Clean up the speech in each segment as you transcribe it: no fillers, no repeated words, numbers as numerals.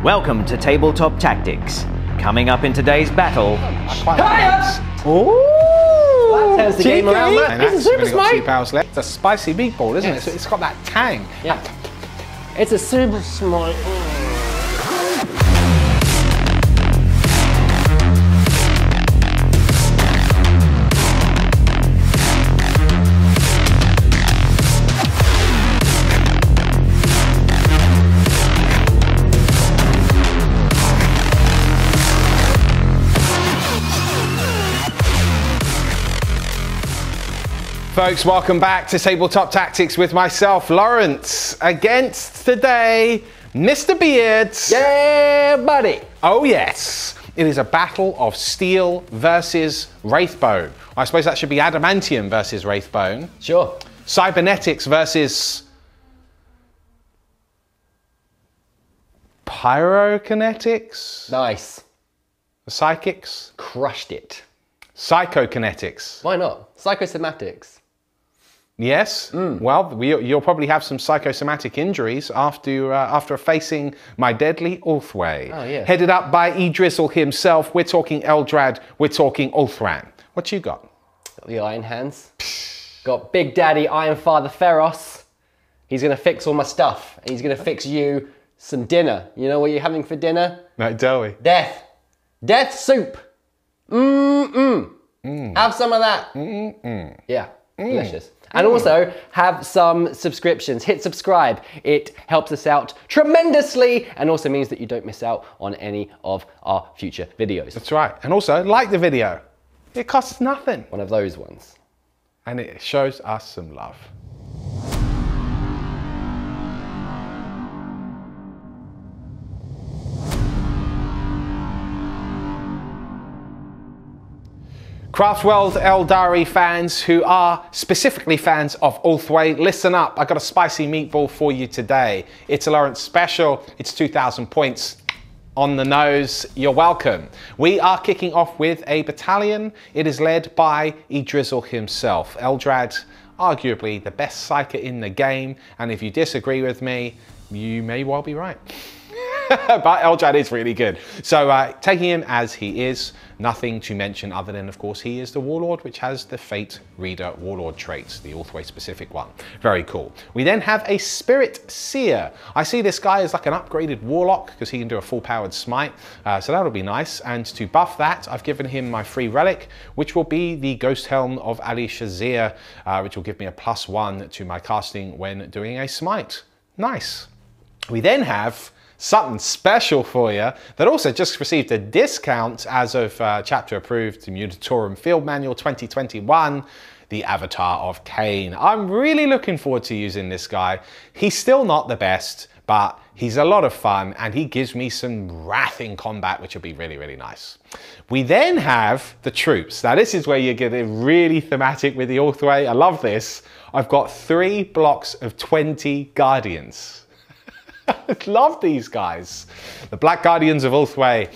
Welcome to Tabletop Tactics. Coming up in today's battle... Ooh! That turns the game around, man. It's a super smite. 2 powers left. It's a spicy meatball, isn't it? So it's got that tang. Yeah. It's a super smite. Folks, welcome back to Tabletop Tactics with myself, Lawrence, against today, Mr. Beards. Yeah, buddy. Oh yes, it is a battle of steel versus Wraithbone. I suppose that should be adamantium versus Wraithbone. Sure. Cybernetics versus pyrokinetics. Nice. Psychics. Crushed it. Psychokinetics. Why not? Psychosomatics. Yes. Well, you'll probably have some psychosomatic injuries after facing my deadly Ulthwe. Oh, yeah. Headed up by Idrizzle himself. We're talking Eldrad. We're talking Ulthran. What you got? Got the Iron Hands. Got Big Daddy Iron Father Feros. He's going to fix all my stuff. And he's going to fix you some dinner. You know what you're having for dinner? No, tell me. Death. Death soup. Have some of that. Yeah, delicious. And also have some subscriptions. Hit subscribe. It helps us out tremendously and also means that you don't miss out on any of our future videos. That's right. And also like the video. It costs nothing. One of those ones. And it shows us some love. Craftworld Eldari fans who are specifically fans of Ulthwe, listen up. I've got a spicy meatball for you today. It's a Lawrence special. It's 2,000 points on the nose. You're welcome. We are kicking off with a battalion. It is led by Idrizzle himself. Eldrad, arguably the best psyker in the game. And if you disagree with me, you may well be right. But Eldrad is really good. So taking him as he is, nothing to mention other than, of course, he is the Warlord, which has the Fate Reader Warlord traits, the Ulthwe specific one. Very cool. We then have a Spiritseer. I see this guy as like an upgraded Warlock because he can do a full powered smite. So that'll be nice. And to buff that, I've given him my free relic, which will be the Ghosthelm of Alishazier, which will give me a +1 to my casting when doing a smite. Nice. We then have something special for you that also just received a discount as of chapter approved Munitorum Field Manual 2021, the Avatar of Khaine. I'm really looking forward to using this guy. He's still not the best, but he's a lot of fun and he gives me some wrath in combat, which will be really, really nice. We then have the troops. Now this is where you get really thematic with the Ulthwe. I love this. I've got 3 blocks of 20 Guardians. I love these guys. The Black Guardians of Ulthwe.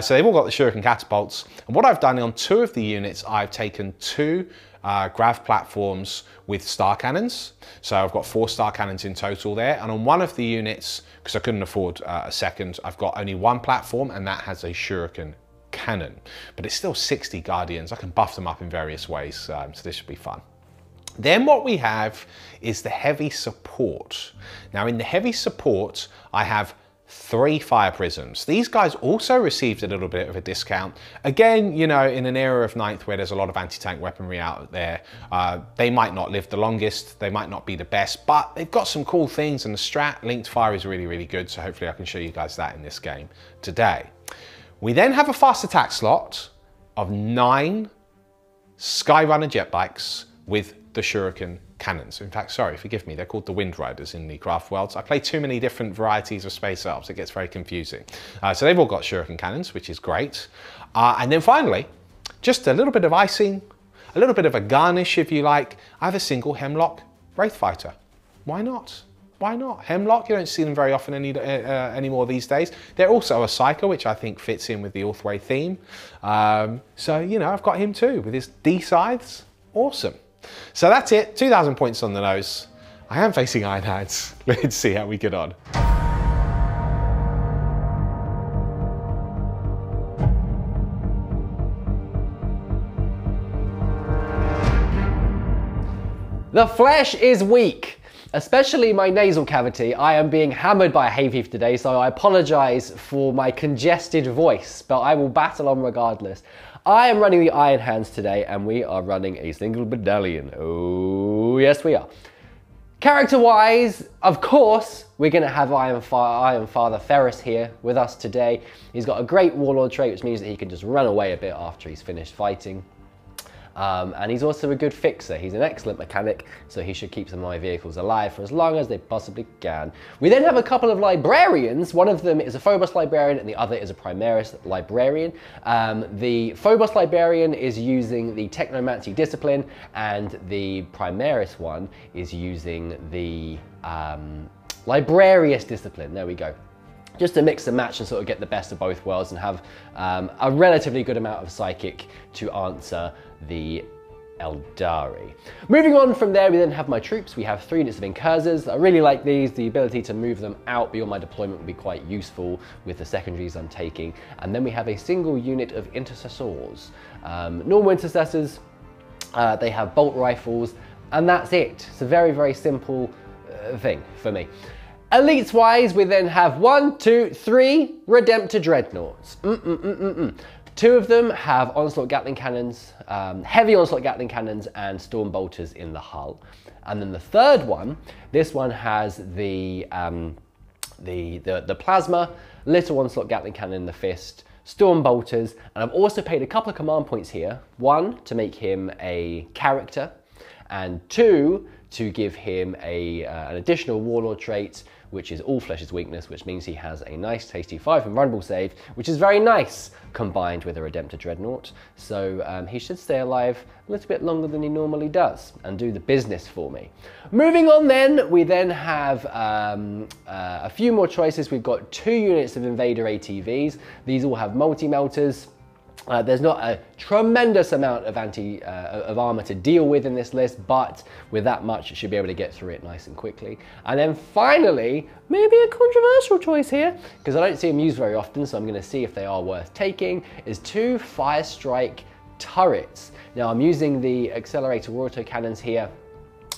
So they've all got the Shuriken Catapults. And what I've done on 2 of the units, I've taken 2 grav platforms with Starcannons. So I've got 4 Starcannons in total there. And on 1 of the units, because I couldn't afford a second, I've got only 1 platform and that has a Shuriken cannon. But it's still 60 Guardians. I can buff them up in various ways. So this should be fun. Then what we have is the heavy support. Now in the heavy support, I have 3 fire prisms. These guys also received a little bit of a discount. Again, you know, in an era of 9th where there's a lot of anti-tank weaponry out there, they might not live the longest, they might not be the best, but they've got some cool things and the strat linked fire is really, really good. So hopefully I can show you guys that in this game today. We then have a fast attack slot of 9 Skyrunner jet bikes with the Shuriken cannons. In fact, sorry, forgive me, they're called the Windriders in the craft worlds. I play too many different varieties of space elves, it gets very confusing. So they've all got Shuriken cannons, which is great. And then finally, just a little bit of icing, a little bit of a garnish if you like. I have a single Hemlock Wraith Fighter. Why not? Why not? Hemlock, you don't see them very often anymore these days. They're also a Psyker, which I think fits in with the Ulthwe theme. So, you know, I've got him too with his D-scythes. Awesome. So that's it, 2,000 points on the nose. I am facing Iron Hands. Let's see how we get on. The flesh is weak, especially my nasal cavity. I am being hammered by a hay fever today, so I apologize for my congested voice, but I will battle on regardless. I am running the Iron Hands today, and we are running a single battalion. Oh, yes we are. Character-wise, of course, we're going to have Iron Father Ferris here with us today. He's got a great Warlord trait, which means that he can just run away a bit after he's finished fighting. And he's also a good fixer. He's an excellent mechanic, so he should keep some of my vehicles alive for as long as they possibly can. We then have a couple of librarians. One of them is a Phobos librarian and the other is a Primaris librarian. The Phobos librarian is using the Technomancy discipline, and the Primaris one is using the Librarius discipline. There we go. Just to mix and match and sort of get the best of both worlds and have a relatively good amount of psychic to answer the Eldari. Moving on from there, we then have my troops. We have 3 units of Incursors. I really like these. The ability to move them out beyond my deployment would be quite useful with the secondaries I'm taking. And then we have a single unit of Intercessors. Normal Intercessors, they have bolt rifles, and that's it. It's a very, very simple thing for me. Elites wise, we then have 1, 2, 3 Redemptor Dreadnoughts. 2 of them have Onslaught Gatling Cannons, heavy Onslaught Gatling Cannons and Storm Bolters in the hull. And then the third one, this one has the Plasma, Little Onslaught Gatling Cannon in the fist, Storm Bolters, and I've also paid a couple of command points here. 1, to make him a character, and 2, to give him an additional Warlord trait, which is All Flesh's weakness, which means he has a nice tasty 5 invulnerable save, which is very nice combined with a Redemptor Dreadnought. So he should stay alive a little bit longer than he normally does and do the business for me. Moving on then, we then have a few more choices. We've got 2 units of Invader ATVs. These all have multi-melters. There's not a tremendous amount of armor to deal with in this list, but with that much, you should be able to get through it nice and quickly. And then finally, maybe a controversial choice here, because I don't see them used very often, so I'm going to see if they are worth taking, is 2 Fire Strike turrets. Now, I'm using the Accelerator Auto Cannons here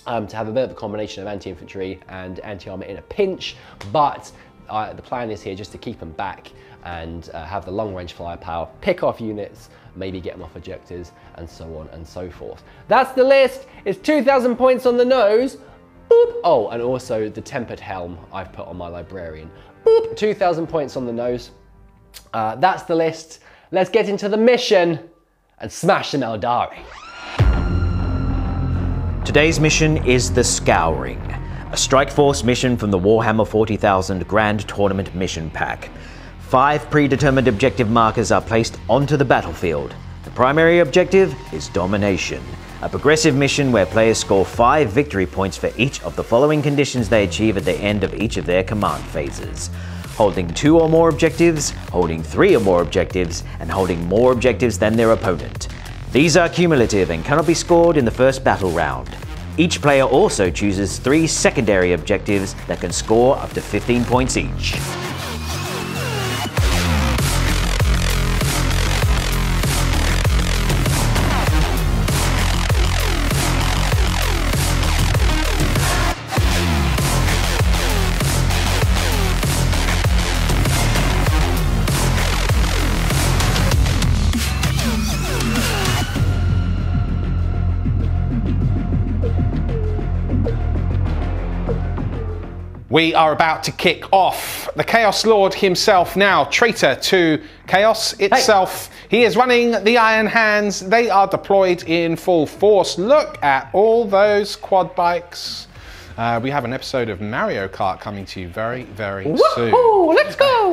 to have a bit of a combination of anti-infantry and anti-armor in a pinch, but the plan is here just to keep them back and have the long-range firepower, pick off units, maybe get them off objectives, and so on and so forth. That's the list. It's 2,000 points on the nose. Boop. Oh, and also the Tempered Helm I've put on my Librarian. Boop. 2,000 points on the nose. That's the list. Let's get into the mission and smash some Eldari. Today's mission is the Scouring, a Strike Force mission from the Warhammer 40,000 Grand Tournament Mission Pack. 5 predetermined objective markers are placed onto the battlefield. The primary objective is Domination, a progressive mission where players score 5 victory points for each of the following conditions they achieve at the end of each of their command phases: holding 2 or more objectives, holding 3 or more objectives, and holding more objectives than their opponent. These are cumulative and cannot be scored in the first battle round. Each player also chooses 3 secondary objectives that can score up to 15 points each. We are about to kick off. The Chaos Lord himself now, traitor to Chaos itself. Hey. He is running the Iron Hands. They are deployed in full force. Look at all those quad bikes. We have an episode of Mario Kart coming to you very, very soon. Let's go!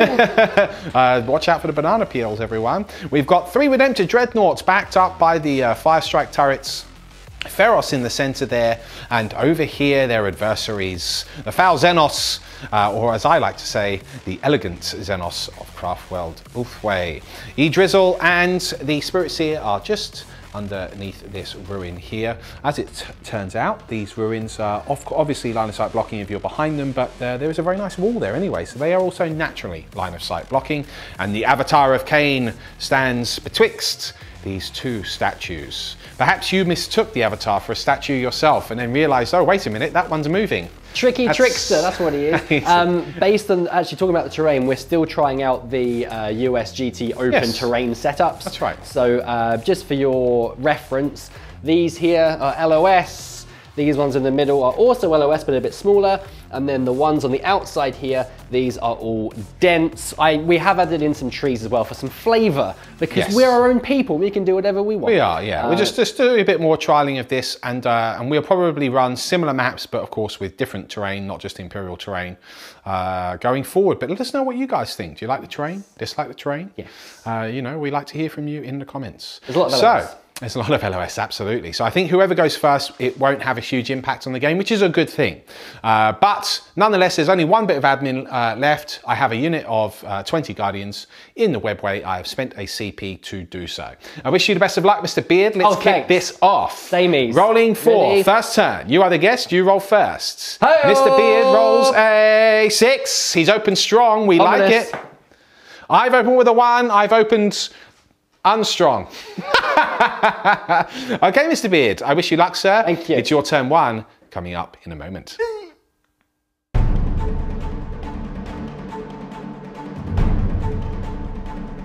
Watch out for the banana peels, everyone. We've got 3 Redemptor Dreadnoughts backed up by the Fire Strike turrets. Feros in the center there, and over here their adversaries, the Foul Xenos, or as I like to say, the elegant Xenos of Craftworld Ulthwe. E-Drizzle and the Spiritseer are just underneath this ruin here. As it turns out, these ruins are obviously line of sight blocking if you're behind them, but there is a very nice wall there anyway, so they are also naturally line of sight blocking. And the avatar of Khaine stands betwixt these two statues. Perhaps you mistook the avatar for a statue yourself and then realized, oh, wait a minute, that one's moving. Tricky trickster, that's what he is. Based on actually talking about the terrain, we're still trying out the US GT open terrain setups. That's right. So just for your reference, these here are LOS. These ones in the middle are also LOS, but a bit smaller. And then the ones on the outside here, these are all dense. We have added in some trees as well for some flavor, because we're our own people. We can do whatever we want. We are, yeah. We're just doing a bit more trialing of this, and we'll probably run similar maps, but of course with different terrain, not just Imperial terrain, going forward. But let us know what you guys think. Do you like the terrain? Dislike the terrain? Yes. You know, we like to hear from you in the comments. There's a lot of LOS. There's a lot of LOS, absolutely. So I think whoever goes first, it won't have a huge impact on the game, which is a good thing. But nonetheless, there's only one bit of admin left. I have a unit of 20 Guardians in the webway. I have spent a CP to do so. I wish you the best of luck, Mr. Beard. Let's kick this off. Samies. Rolling for first turn. You are the guest, you roll first. Mr. Beard rolls a 6. He's opened strong, we like it. I've opened with a 1, I've opened unstrong. Okay, Mr. Beard, I wish you luck, sir. Thank you. It's your turn 1 coming up in a moment.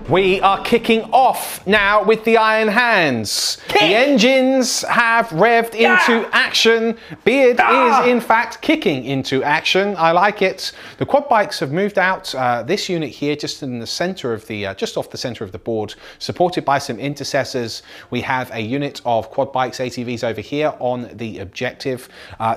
We are kicking off now with the Iron Hands. The engines have revved into action. Beard is in fact kicking into action. I like it. The quad bikes have moved out. This unit here, just in the center of the, just off the center of the board, supported by some intercessors. We have a unit of quad bikes, ATVs over here on the objective,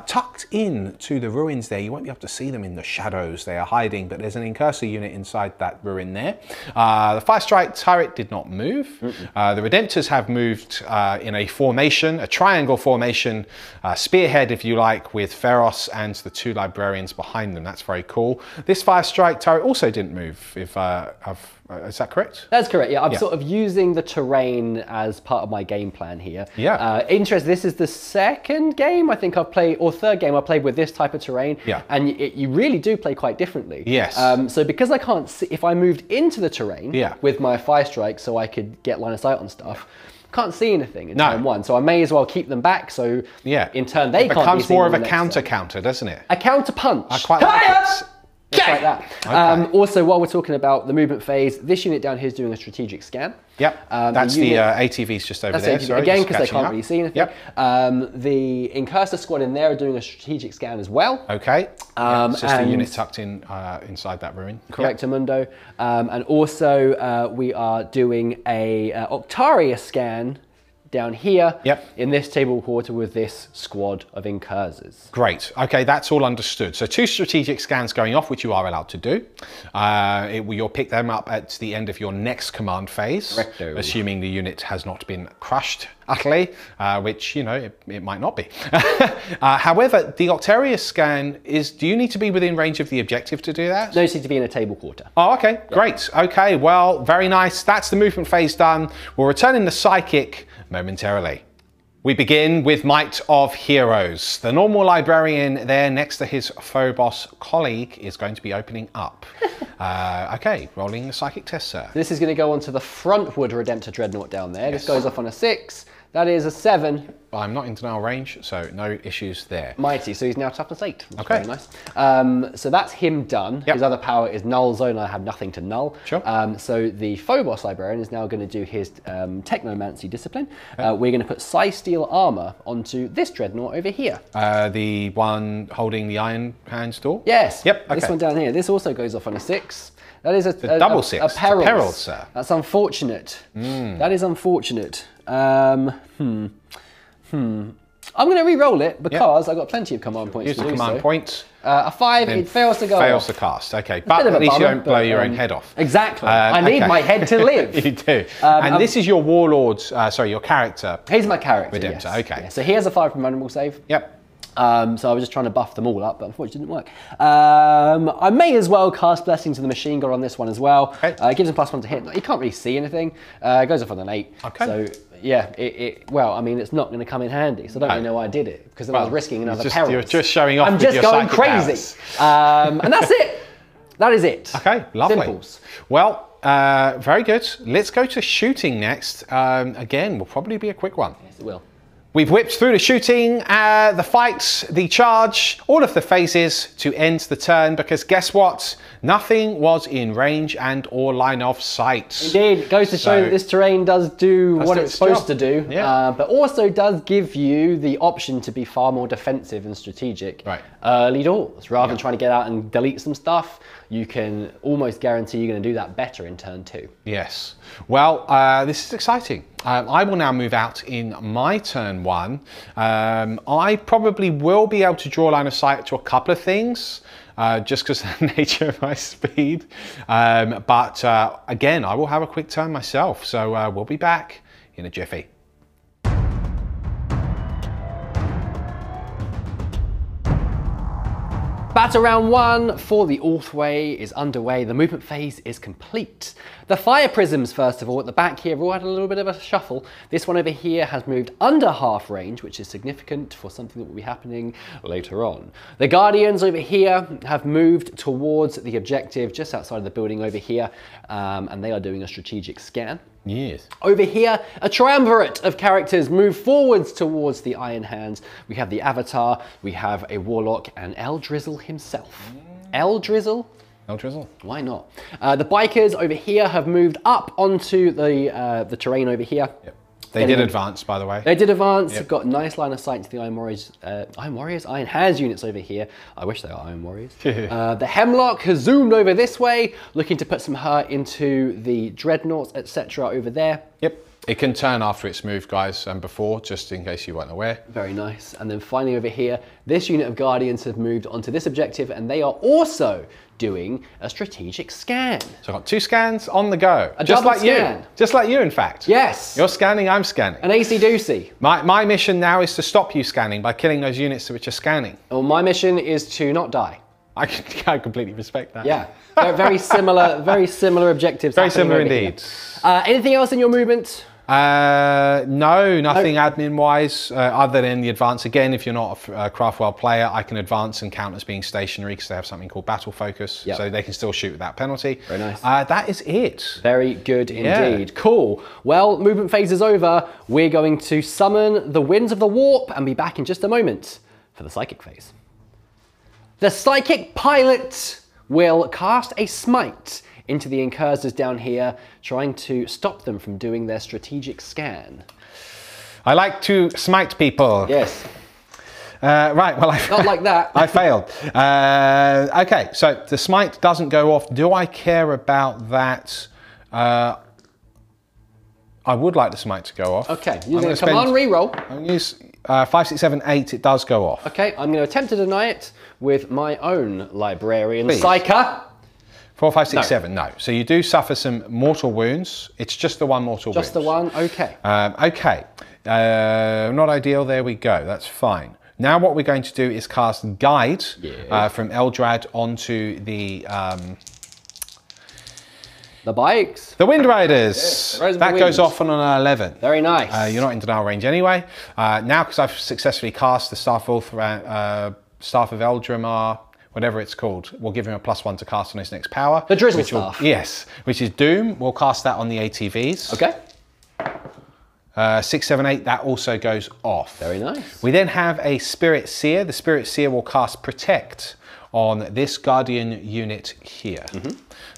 tucked in to the ruins there. You won't be able to see them in the shadows. They are hiding, but there's an incursor unit inside that ruin there. The Fire Strike turret did not move. The Redemptors have moved in a formation, a triangle formation, spearhead if you like, with Feros and the 2 Librarians behind them. That's very cool. This Fire Strike turret also didn't move, if is that correct? That's correct, yeah. I'm sort of using the terrain as part of my game plan here. Yeah. This is the second game I think I've played, or third game I played with this type of terrain. Yeah. And you really do play quite differently. Yes. So because I can't see, if I moved into the terrain with my Fire Strike so I could get line of sight on stuff, can't see anything in turn 1, so I may as well keep them back so in turn they can't be seen. It becomes more of a counter, doesn't it? A counter punch. I quite like it. Just like that. Okay. Also, while we're talking about the movement phase, this unit down here is doing a strategic scan. Yep, that's the ATVs just over there. Sorry, again, because they can't really see anything. Yep. The Incursor squad in there are doing a strategic scan as well. Okay. It's just a unit tucked in inside that ruin. Correct, Amundo. And also, we are doing a Octaria scan down here in this table quarter with this squad of Incursors. Great. Okay, that's all understood. So 2 strategic scans going off, which you are allowed to do. You'll pick them up at the end of your next command phase, Correcto. Assuming the unit has not been crushed utterly, which, you know, it might not be. However, the Octaria scan is, do you need to be within range of the objective to do that? No, you need to be in a table quarter. Oh, okay, great. Okay, well, very nice. That's the movement phase done. We'll return in the Psychic momentarily. We begin with Might of Heroes. The normal librarian there next to his Phobos colleague is going to be opening up. Okay, rolling the Psychic test, sir. This is going to go onto the Frontwood Redemptor Dreadnought down there. This goes off on a 6. That is a 7. I'm not in denial range, so no issues there. Mighty, so he's now toughness 8. That's okay. Very nice. So that's him done. His other power is Null Zone. I have nothing to null. Sure. So the Phobos Librarian is now going to do his Technomancy discipline. We're going to put Steel Armor onto this Dreadnought over here. The one holding the Iron Hands door? Yes. Yep. Okay. This one down here. This also goes off on a 6. That is a double 6. A peril. Peril, sir. That's unfortunate. That is unfortunate. I'm going to re-roll it because I've got plenty of command points. Use to the do command points. A 5, it fails to go fails off. to cast, okay. But at least you don't blow your own head off. Exactly. I need my head to live. You do. And this is your Warlord, sorry, your character. Here's my character, Redemptor, yes. okay. Yeah, so he has a 5 from Animal Save. Yep. So I was just trying to buff them all up, but unfortunately it didn't work. I may as well cast Blessing to the Machine God on this one as well. Okay. Gives him +1 to hit. He can't really see anything. Goes off on an 8. Okay. So Yeah, well, I mean, it's not going to come in handy, so I don't really know why I did it, because then I was risking another peril. You're just showing off. I'm just going crazy. And that's it. That is it. Okay, lovely. Simples. Well, very good. Let's go to shooting next. Again, will probably be a quick one. Yes, it will. We've whipped through the shooting, the fights, the charge, all of the phases to end the turn, because guess what? Nothing was in range and or line of sight. Indeed, it goes to show that this terrain does do what it's supposed to do, but also does give you the option to be far more defensive and strategic early doors. Rather than trying to get out and delete some stuff, you can almost guarantee you're going to do that better in turn 2. Yes. Well, this is exciting. I will now move out in my turn 1. I probably will be able to draw line of sight to a couple of things, just because of the nature of my speed. But again, I will have a quick turn myself. So we'll be back in a jiffy. Battle round 1 for the Ulthwe is underway. The movement phase is complete. The fire prisms, first of all, at the back here, have all had a little bit of a shuffle. This one over here has moved under half range, which is significant for something that will be happening later on. The guardians over here have moved towards the objective just outside of the building over here, and they are doing a strategic scan. Yes. Over here, a triumvirate of characters move forwards towards the Iron Hands. We have the Avatar, we have a Warlock, and Eldrizzle himself. Eldrizzle? Eldrizzle. Why not? The bikers over here have moved up onto the terrain over here. Yep. They did advance, by the way. They did advance. They've got nice line of sight to the Iron Warriors, Iron Hands units over here. I wish they were Iron Warriors. The Hemlock has zoomed over this way, looking to put some hurt into the Dreadnoughts, etc. over there. Yep. It can turn after it's moved, guys, and before, just in case you weren't aware. Very nice. And then finally over here, this unit of Guardians have moved onto this objective, and they are also doing a strategic scan. So I've got 2 scans on the go. Just like scan. You. Just like you, in fact. Yes. You're scanning, I'm scanning. An AC-doocy. My mission now is to stop you scanning by killing those units which are scanning. Well, my mission is to not die. I completely respect that. Yeah. Very similar objectives. Very similar indeed. Anything else in your movement? No, nothing admin-wise, other than the advance. Again, if you're not a Craftworld player, I can advance and count as being stationary because they have something called battle focus, so they can still shoot without penalty. Very nice. That is it. Very good indeed. Cool. Well, movement phase is over. We're going to summon the Winds of the Warp and be back in just a moment for the Psychic phase. The Psychic Pilot will cast a Smite into the incursors down here, trying to stop them from doing their strategic scan. I like to smite people. Yes. Right, well, not like that. I failed. Okay, so the smite doesn't go off. Do I care about that? I would like the smite to go off. Okay, using a command reroll. I'm going to use 5, 6, 7, 8. It does go off. Okay, I'm going to attempt to deny it with my own librarian Psyker. 4, 5, 6, 7, no. So you do suffer some mortal wounds. It's just the one mortal wound. Just the one, okay. Okay, not ideal, there we go, that's fine. Now what we're going to do is cast Guide from Eldrad onto the bikes. The Windriders. Yes, that goes off on an 11. Very nice. You're not in denial range anyway. Now, because I've successfully cast the Staff of Eldramar, whatever it's called, we'll give him a +1 to cast on his next power. The Drizzle Staff. Yes, which is Doom. We'll cast that on the ATVs. Okay. 6, 7, 8, that also goes off. Very nice. We then have a Spiritseer. The Spiritseer will cast Protect on this Guardian unit here.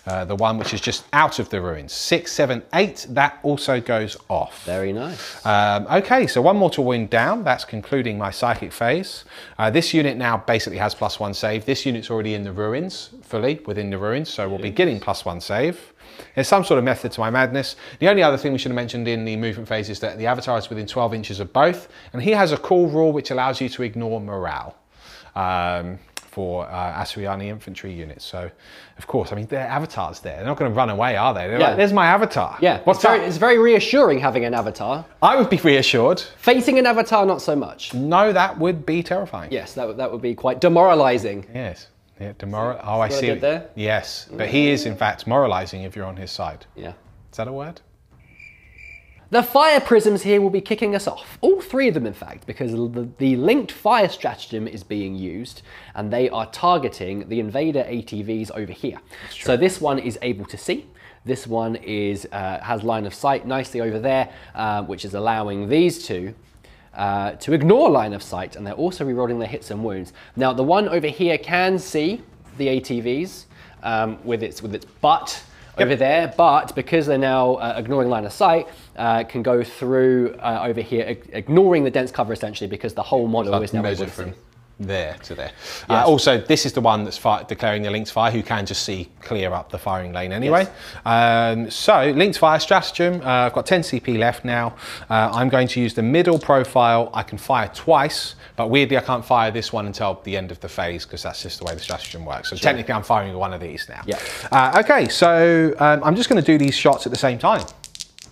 The one which is just out of the ruins. 6, 7, 8, that also goes off. Very nice. Okay, so 1 mortal wound down. That's concluding my Psychic phase. This unit now basically has +1 save. This unit's already in the ruins, fully within the ruins, so we'll be getting +1 save. There's some sort of method to my madness. The only other thing we should have mentioned in the movement phase is that the Avatar is within 12 inches of both, and he has a cool rule which allows you to ignore morale. For Asuryani infantry units. So, of course, I mean, their avatars there. They're not going to run away, are they? They're like, there's my avatar. Yeah, it's very reassuring having an avatar. I would be reassured. Facing an avatar, not so much. No, that would be terrifying. Yes, that would be quite demoralizing. Yes. Yeah, I see. There? Yes, but he is, in fact, moralizing if you're on his side. Yeah. Is that a word? The fire prisms here will be kicking us off. All three of them, in fact, because the linked fire stratagem is being used and they are targeting the invader ATVs over here. So this one is able to see. This one is has line of sight nicely over there, which is allowing these two to ignore line of sight, and they're also rerolling their hits and wounds. Now, the one over here can see the ATVs with its butt over there, but because they're now ignoring line of sight, can go through over here, ignoring the dense cover essentially, because the whole model is now able to see. There to there. Yes. Also, this is the one that's declaring the linked fire, who can just see clear up the firing lane anyway. Yes. So, linked fire stratagem, I've got 10 CP left now. I'm going to use the middle profile. I can fire twice, but weirdly I can't fire this one until the end of the phase, because that's just the way the stratagem works. So technically I'm firing one of these now. Yeah. Okay, so I'm just going to do these shots at the same time,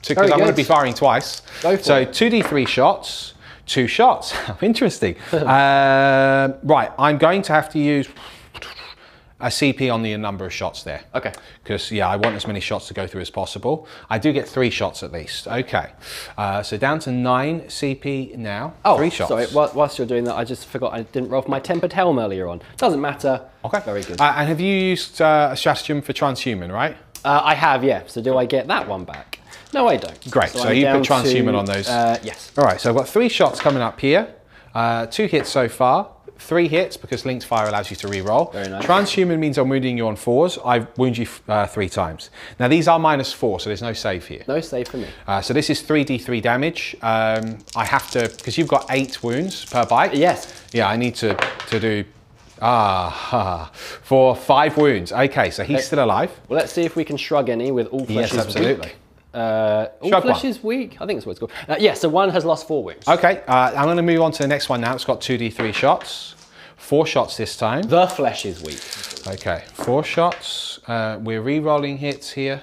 because I'm going to be firing twice. Go for so it. 2d3 shots. 2 shots. How interesting. Right, I'm going to have to use a CP on the number of shots there. Okay. Because, yeah, I want as many shots to go through as possible. I do get 3 shots at least. Okay. So down to 9 CP now. Oh, 3 shots. sorry, whilst you're doing that, I just forgot I didn't roll for my tempered helm earlier on. Doesn't matter. Okay. Very good. And have you used a stratagem for transhuman, right? I have, yeah. So do I get that one back? No, I don't. Great, so you put transhuman on those. Yes. All right, so I've got 3 shots coming up here. 2 hits so far. 3 hits because linked fire allows you to re-roll. Very nice. Transhuman means I'm wounding you on 4s. I wound you 3 times. Now these are -4, so there's no save here. No save for me. So this is 3d3 damage. I have to, because you've got 8 wounds per bite. Yes. Yeah, I need to do, for 5 wounds. Okay, so he's still alive. Well, let's see if we can shrug any with all flesh is absolutely. weak. All flesh is weak? I think that's what it's called. Yeah, so one has lost 4 wounds. Okay, I'm going to move on to the next one now. It's got 2d3 shots. 4 shots this time. The flesh is weak. Okay, 4 shots. We're re-rolling hits here.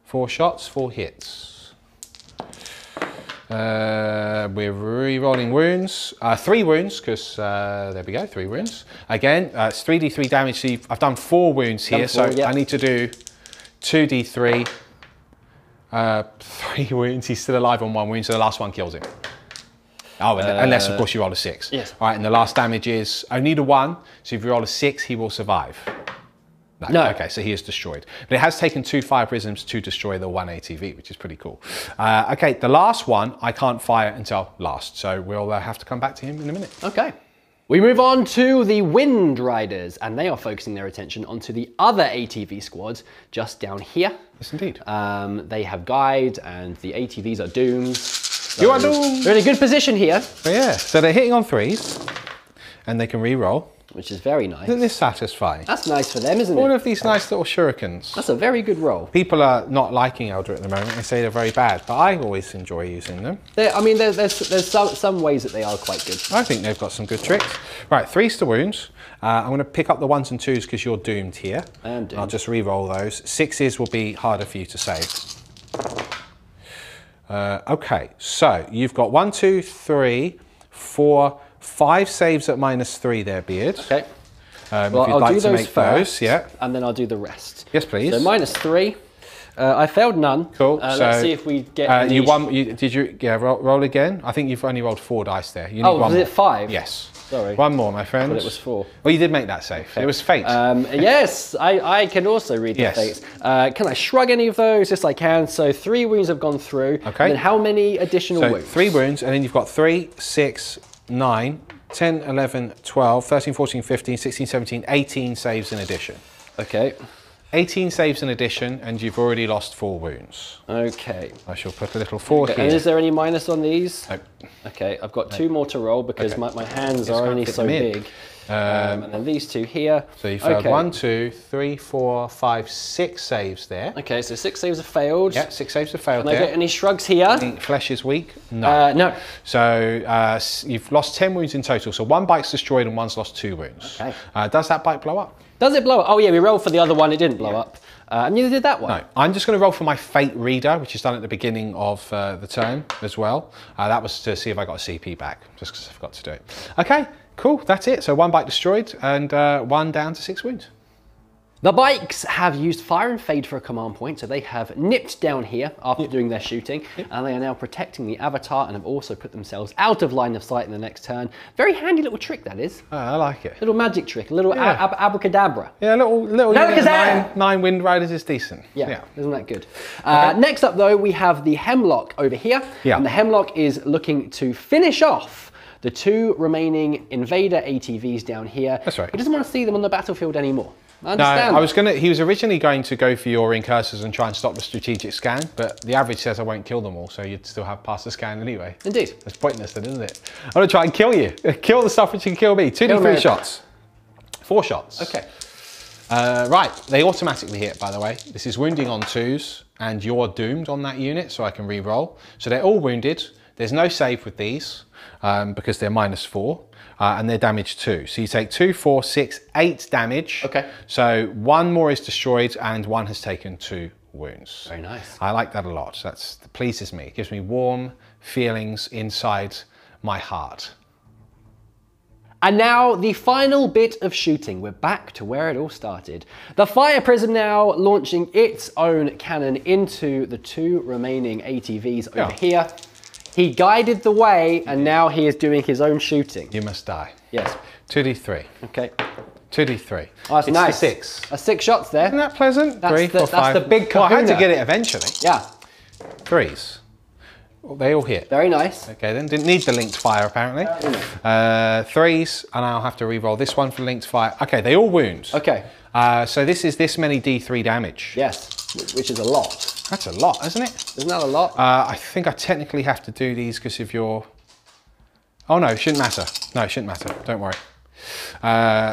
4 shots, 4 hits. We're re-rolling wounds. 3 wounds, because there we go, 3 wounds. Again, it's 3d3 damage. So I've done 4 wounds here, so I need to do 2d3. 3 wounds. He's still alive on 1 wound, so the last one kills him. Oh, unless of course you roll a 6. Yes. All right, and the last damage is only the 1. So if you roll a 6, he will survive. No. Okay, so he is destroyed. But it has taken 2 fire prisms to destroy the 1 ATV, which is pretty cool. Okay, the last one I can't fire until last, so we'll have to come back to him in a minute. Okay. We move on to the Windriders, and they are focusing their attention onto the other ATV squads just down here. Yes, indeed. They have guide, and the ATVs are doomed. So you are doomed! they're in a good position here. But yeah, so they're hitting on 3s, and they can re-roll. Which is very nice. Isn't this satisfying? That's nice for them, isn't it? All of these nice little shurikens. That's a very good roll. People are not liking Eldrad at the moment. They say they're very bad, but I always enjoy using them. I mean, there's some ways that they are quite good. I think they've got some good tricks. Right, 3s to wounds. I'm going to pick up the 1s and 2s because you're doomed here. I am doomed. I'll just re-roll those. 6s will be harder for you to save. Okay, so you've got 1, 2, 3, 4, 5 saves at -3 there, Beard. Okay. Well, Well, if you'd I'll like do to those make first, those, yeah. and then I'll do the rest. Yes, please. So -3. I failed none. Cool. Let's see if we get any... Did you roll again? I think you've only rolled 4 dice there. You need Oh, one was more. it 5? Yes. Sorry. 1 more, my friend. But it was 4. Well, you did make that save. Okay. It was fate. Yes, I can also read the fates. Can I shrug any of those? Yes, I can. So 3 wounds have gone through. Okay. And then how many additional wounds? 3 wounds, and then you've got 3, 6, 9, 10, 11, 12, 13, 14, 15, 16, 17, 18 saves in addition. Okay. 18 saves in addition, and you've already lost 4 wounds. Okay. I shall put a little 4 here. And is there any minus on these? No. Okay, I've got 2 more to roll because my hands are only so big. And then these 2 here. So you've had 1, 2, 3, 4, 5, 6 saves there. Okay, so 6 saves have failed. Yeah, 6 saves have failed Can I get any shrugs here? Flesh is weak? No. No. So you've lost 10 wounds in total. So 1 bite's destroyed and 1's lost 2 wounds. Okay. Does that bite blow up? Does it blow up? Oh yeah, we rolled for the other one, it didn't blow up. And neither did that one. No, I'm just going to roll for my Fate Reader, which is done at the beginning of the turn as well. That was to see if I got a CP back, just because I forgot to do it. Okay, cool, that's it. So 1 bite destroyed and 1 down to 6 wounds. The bikes have used Fire and Fade for a command point, so they have nipped down here after doing their shooting, and they are now protecting the avatar and have also put themselves out of line of sight in the next turn. Very handy little trick, that is. Oh, I like it. Little magic trick, a little abracadabra. Yeah, little nine Windriders is decent. Yeah, isn't that good? Next up though, we have the Hemlock over here, and the Hemlock is looking to finish off the 2 remaining Invader ATVs down here. That's right. He doesn't want to see them on the battlefield anymore. I understand. No, he was originally going to go for your incursors and try and stop the strategic scan, but the average says I won't kill them all, so you'd still have passed the scan anyway. Indeed. That's pointless then, isn't it? I'm gonna try and kill you. Kill the stuff which can kill me. 2d3 shots. 4 shots. Okay. Right, they automatically hit, by the way. This is wounding on 2s, and you're doomed on that unit, so I can re-roll. So they're all wounded. There's no save with these, because they're -4. And they're damage 2. So you take 2, 4, 6, 8 damage. Okay. So 1 more is destroyed and 1 has taken 2 wounds. Very nice. I like that a lot. That pleases me. It gives me warm feelings inside my heart. And now the final bit of shooting. We're back to where it all started. The Fire Prism now launching its own cannon into the 2 remaining ATVs over here. He guided the way, and now he is doing his own shooting. You must die. Yes. 2d3. Okay. 2d3. Oh, that's nice. It's the 6. That's 6 shots there. Isn't that pleasant? That's 3, 4, 5. That's the big kahuna. Well, I had to get it eventually. Yeah. 3s. Well, they all hit. Very nice. Okay, then didn't need the linked fire apparently. 3s, and I'll have to re-roll this one for linked fire. Okay, they all wound. Okay. So this is this many d3 damage. Yes, which is a lot. That's a lot, isn't it? Isn't that a lot? I think I technically have to do these because of your... Oh no, it shouldn't matter. No, it shouldn't matter, don't worry.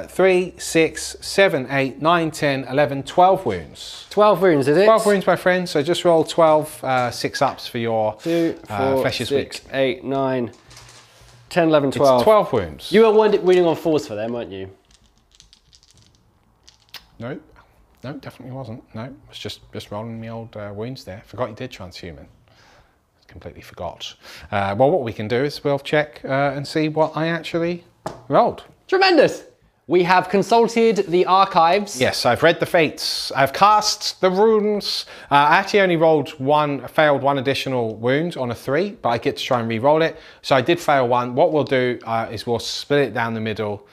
3, 6, 7, 8, 9, 10, 11, 12 wounds. 12 wounds, is it? 12 wounds, my friend. So just roll 12 6-ups for your 2, 4, Flesh is 6, Weak. 8, 9, 10, 11, 12. It's 12 wounds. You were winning on 4s for them, weren't you? Nope. No, definitely wasn't. No, it was just rolling me old wounds there. Forgot you did transhuman. Completely forgot. Well, what we can do is we'll check and see what I actually rolled. Tremendous. We have consulted the archives. Yes, I've read the fates. I've cast the runes. I actually only failed one additional wound on a 3, but I get to try and re-roll it. So I did fail 1. What we'll do is we'll split it down the middle.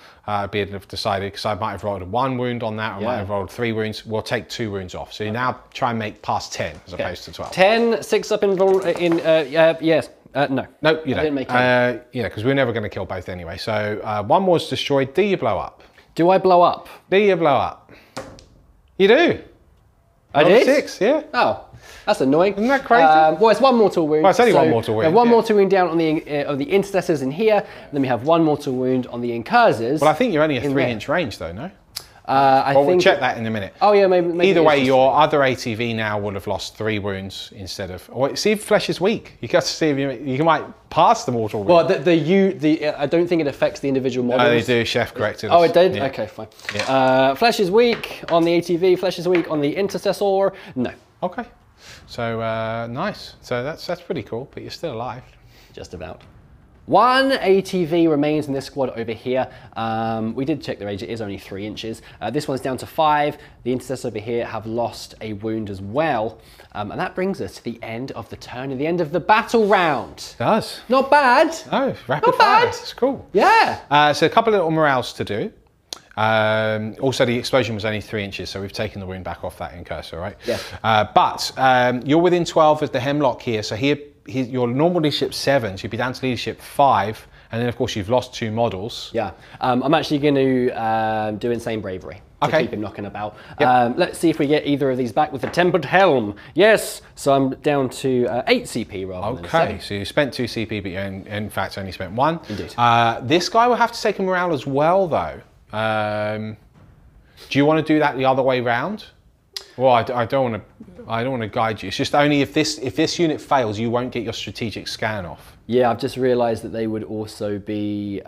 Be able to have decided, because I might have rolled 1 wound on that, or might have rolled 3 wounds. We'll take 2 wounds off. So you now try and make past 10 as opposed to 12. 10, 6 up yes. No. No, you don't. I didn't make 10. Yeah, because we're never going to kill both anyway. So 1 was destroyed. Do you blow up? Do I blow up? Do you blow up? You do. I did? 6, yeah. Oh. That's annoying. Isn't that crazy? Well, it's 1 mortal wound. Well, it's only 1 mortal wound. We have 1 mortal wound down on the intercessors in here. Then we have 1 mortal wound on the incursors. Well, I think you're only a 3-inch range, though, no? We'll check that in a minute. Oh yeah, maybe. Either way, your other ATV now would have lost 3 wounds instead of. Or see if Flesh is weak. You got to see if you might pass the mortal wound. Well, I don't think it affects the individual models. Oh, they do. Chef corrected us. Oh, it did. Yeah. Okay, fine. Yeah. Flesh is weak on the ATV. Flesh is weak on the intercessor. No. Okay. So nice. So that's pretty cool. But you're still alive. Just about. 1 ATV remains in this squad over here. We did check the range, it is only 3 inches. This one's down to 5. The intercessors over here have lost a wound as well. And that brings us to the end of the turn and the end of the battle round. It does. Not bad. Oh, rapid Not fire. bad. It's cool. Yeah. So a couple of little morales to do. Also, the explosion was only 3 inches, so we've taken the wound back off that incursor, right? Yeah. But you're within 12 of the Hemlock here, so here your normal leadership 7, so you'd be down to leadership 5, and then of course you've lost 2 models. Yeah. I'm actually going to do Insane Bravery to keep him knocking about. Yep. Let's see if we get either of these back with the Tempered Helm. Yes. So I'm down to 8 CP rather than 7. Okay, so you spent 2 CP, but you in fact only spent 1. Indeed. This guy will have to take a morale as well, though. Do you want to do that the other way round? Well, I don't want to guide you. It's just only if this unit fails, you won't get your strategic scan off. Yeah, I've just realised that they would also be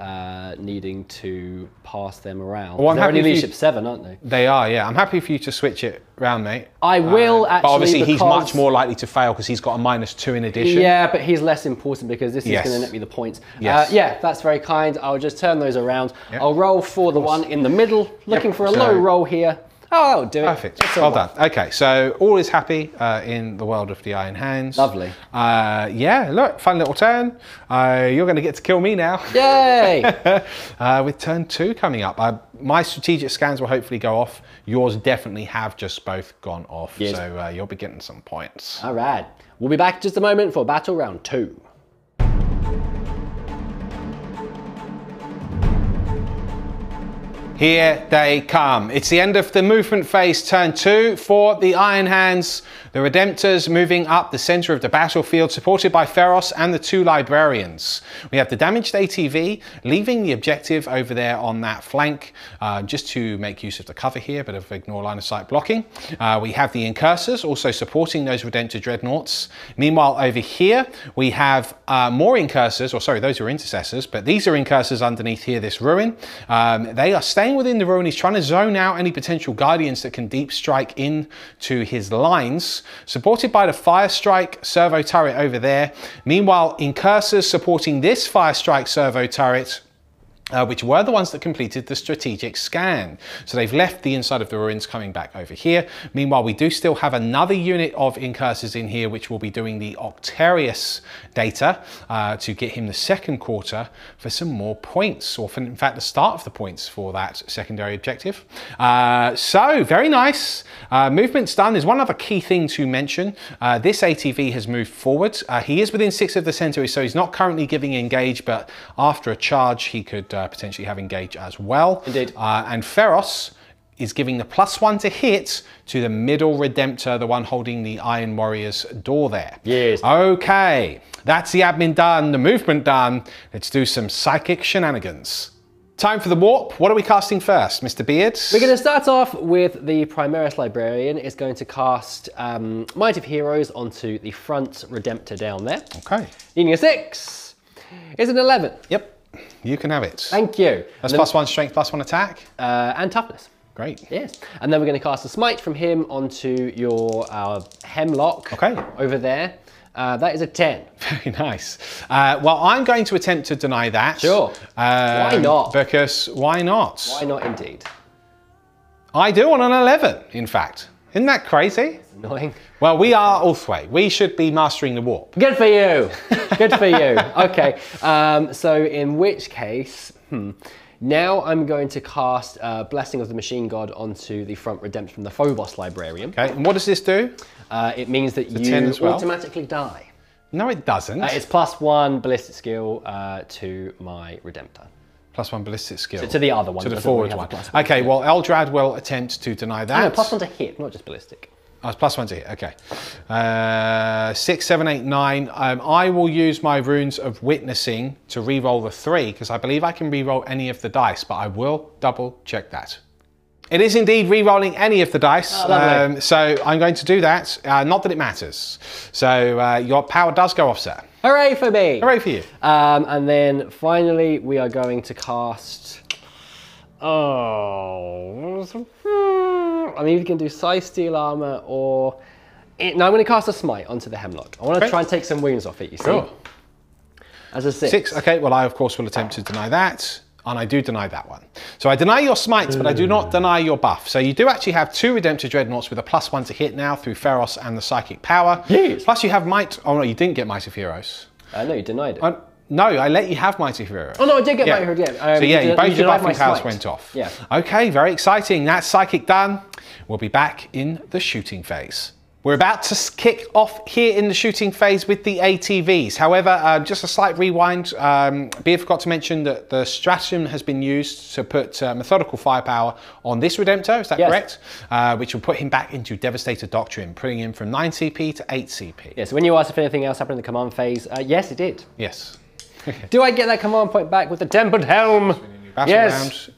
needing to pass them around. Well, they're only leadership 7, aren't they? They are, yeah. I'm happy for you to switch it round, mate. I will actually. But obviously, he's much more likely to fail because he's got a -2 in addition. Yeah, but he's less important because this is going to net me the points. Yes. Yeah, that's very kind. I'll just turn those around. Yep. I'll roll for the one in the middle, looking for a low roll here. Oh, that'll do it. Perfect. Well done. Okay, so all is happy in the world of the Iron Hands. Lovely. Yeah, look, fun little turn. You're going to get to kill me now. Yay! With turn 2 coming up. My strategic scans will hopefully go off. Yours definitely have just both gone off. Yes. So you'll be getting some points. All right. We'll be back in just a moment for battle round 2. Here they come. It's the end of the movement phase, turn 2 for the Iron Hands. The Redemptors moving up the center of the battlefield, supported by Feros and the 2 Librarians. We have the damaged ATV, leaving the objective over there on that flank, just to make use of the cover here, bit of ignore line of sight blocking. We have the Incursors also supporting those Redemptor Dreadnoughts. Meanwhile, over here, we have more Incursors, or sorry, those are Intercessors, but these are Incursors underneath here, this ruin. They are staying within the ruin. He's trying to zone out any potential Guardians that can deep strike into his lines, supported by the Fire Strike servo turret over there. Meanwhile, Incursors supporting this Fire Strike servo turret, which were the ones that completed the strategic scan. So they've left the inside of the ruins, coming back over here. Meanwhile, we do still have another unit of Incursors in here, which will be doing the Octarius data to get him the second quarter for some more points, or for, in fact, the start of the points for that secondary objective. So very nice. Movement's done. There's one other key thing to mention. This ATV has moved forward. He is within 6 of the center, so he's not currently giving engage, but after a charge, he could potentially have engage as well. Indeed. And Feros is giving the +1 to hit to the middle Redemptor, the one holding the Iron Warrior's door there. Yes. Okay, that's the admin done, the movement done. Let's do some psychic shenanigans. Time for the warp. What are we casting first, Mr. Beard? We're going to start off with the Primaris Librarian. It's going to cast Might of Heroes onto the front Redemptor down there. Okay. Needing a 6. It's an 11. Yep. You can have it. Thank you. That's +1 strength, +1 attack. And toughness. Great. Yes. And then we're going to cast a smite from him onto your Hemlock. Okay. Over there. That is a 10. Very nice. Well, I'm going to attempt to deny that. Sure. Why not? Because why not? Why not indeed? I do on an 11, in fact. Isn't that crazy? Annoying. Well, we are Ulthwe. We should be mastering the warp. Good for you. Good for you. Okay. So in which case, now I'm going to cast Blessing of the Machine God onto the front Redemption from the Phobos Librarian. Okay. And what does this do? It means that you 10 as well? automatically die. No, it doesn't. It's +1 ballistic skill to my Redemptor. +1 ballistic skill. To the other one. To the forward one. Okay, well, Eldrad will attempt to deny that. No, +1 to hit, not just ballistic. Oh, it's +1 to hit, okay. 6, 7, 8, 9. I will use my runes of witnessing to re-roll the 3, because I believe I can re-roll any of the dice, but I will double check that. It is indeed re-rolling any of the dice, so I'm going to do that. Not that it matters. So your power does go off, sir. Hooray for me! Hooray for you. And then finally we are going to cast... Oh... I'm either going to do Size Steel Armor or... No, I'm going to cast a Smite onto the Hemlock. I want to try and take some wounds off it, you see? Cool. As a 6. 6, okay, well I of course will attempt to deny that. And I do deny that one. So I deny your smites, but I do not deny your buff. So you do actually have 2 Redemptor Dreadnoughts with a +1 to hit now through Feros and the Psychic Power. Yes. Plus you have Might... Oh no, you didn't get Might of Heroes. No, you denied it. No, I let you have Might of Heroes. Oh no, I did get Might of Heroes, yeah. So yeah, both your buffing powers went off. Yeah. Okay, very exciting. That's Psychic done. We'll be back in the shooting phase. We're about to kick off here in the shooting phase with the ATVs. However, just a slight rewind. Beard forgot to mention that the stratagem has been used to put methodical firepower on this Redemptor, is that correct? Which will put him back into Devastator Doctrine, putting him from 9 CP to 8 CP. Yeah, so when you asked if anything else happened in the command phase, yes, it did. Yes. Do I get that command point back with the Tempered Helm? Yes.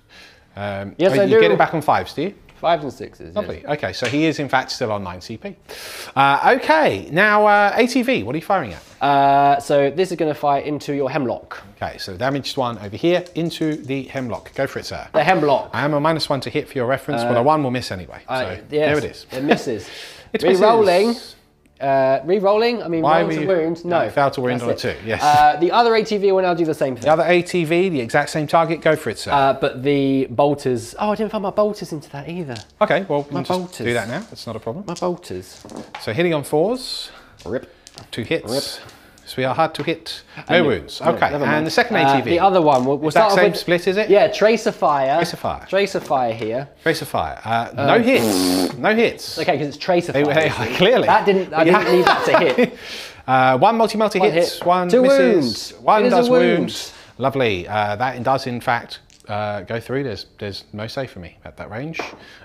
Yes, I do. You get it back on 5s, do you? 5s and 6s. Lovely. Yes. Okay, so he is in fact still on 9 CP. Okay, now ATV, what are you firing at? So this is going to fire into your Hemlock. Okay, so the damaged one over here into the Hemlock. Go for it, sir. The Hemlock. I am a -1 to hit for your reference, but a 1 will miss anyway. So yes, there it is. It misses. It's Re-rolling. Re-rolling? I mean, Why roll to wound? No. You failed to wound on a 2, yes. The other ATV will now do the same thing. The other ATV, the exact same target, go for it, sir. But the bolters... Oh, I didn't find my bolters into that either. Okay, well, we'll just bolters. do that now. That's not a problem. My bolters. So hitting on 4s. Rip. 2 hits. Rip. So we are hard to hit. No wounds. Okay, and the second ATV. The other one, we'll start off same with... split, is it? Yeah, Tracer Fire. Tracer Fire. Tracer Fire here. Tracer Fire. No hits. No hits. Okay, because it's Tracer Fire. Clearly. I didn't need that to hit. One multi-multi hits, hit. one 2 misses, wounds. one It is does a wound. wounds. Lovely. That does, in fact, go through. There's no save for me at that range,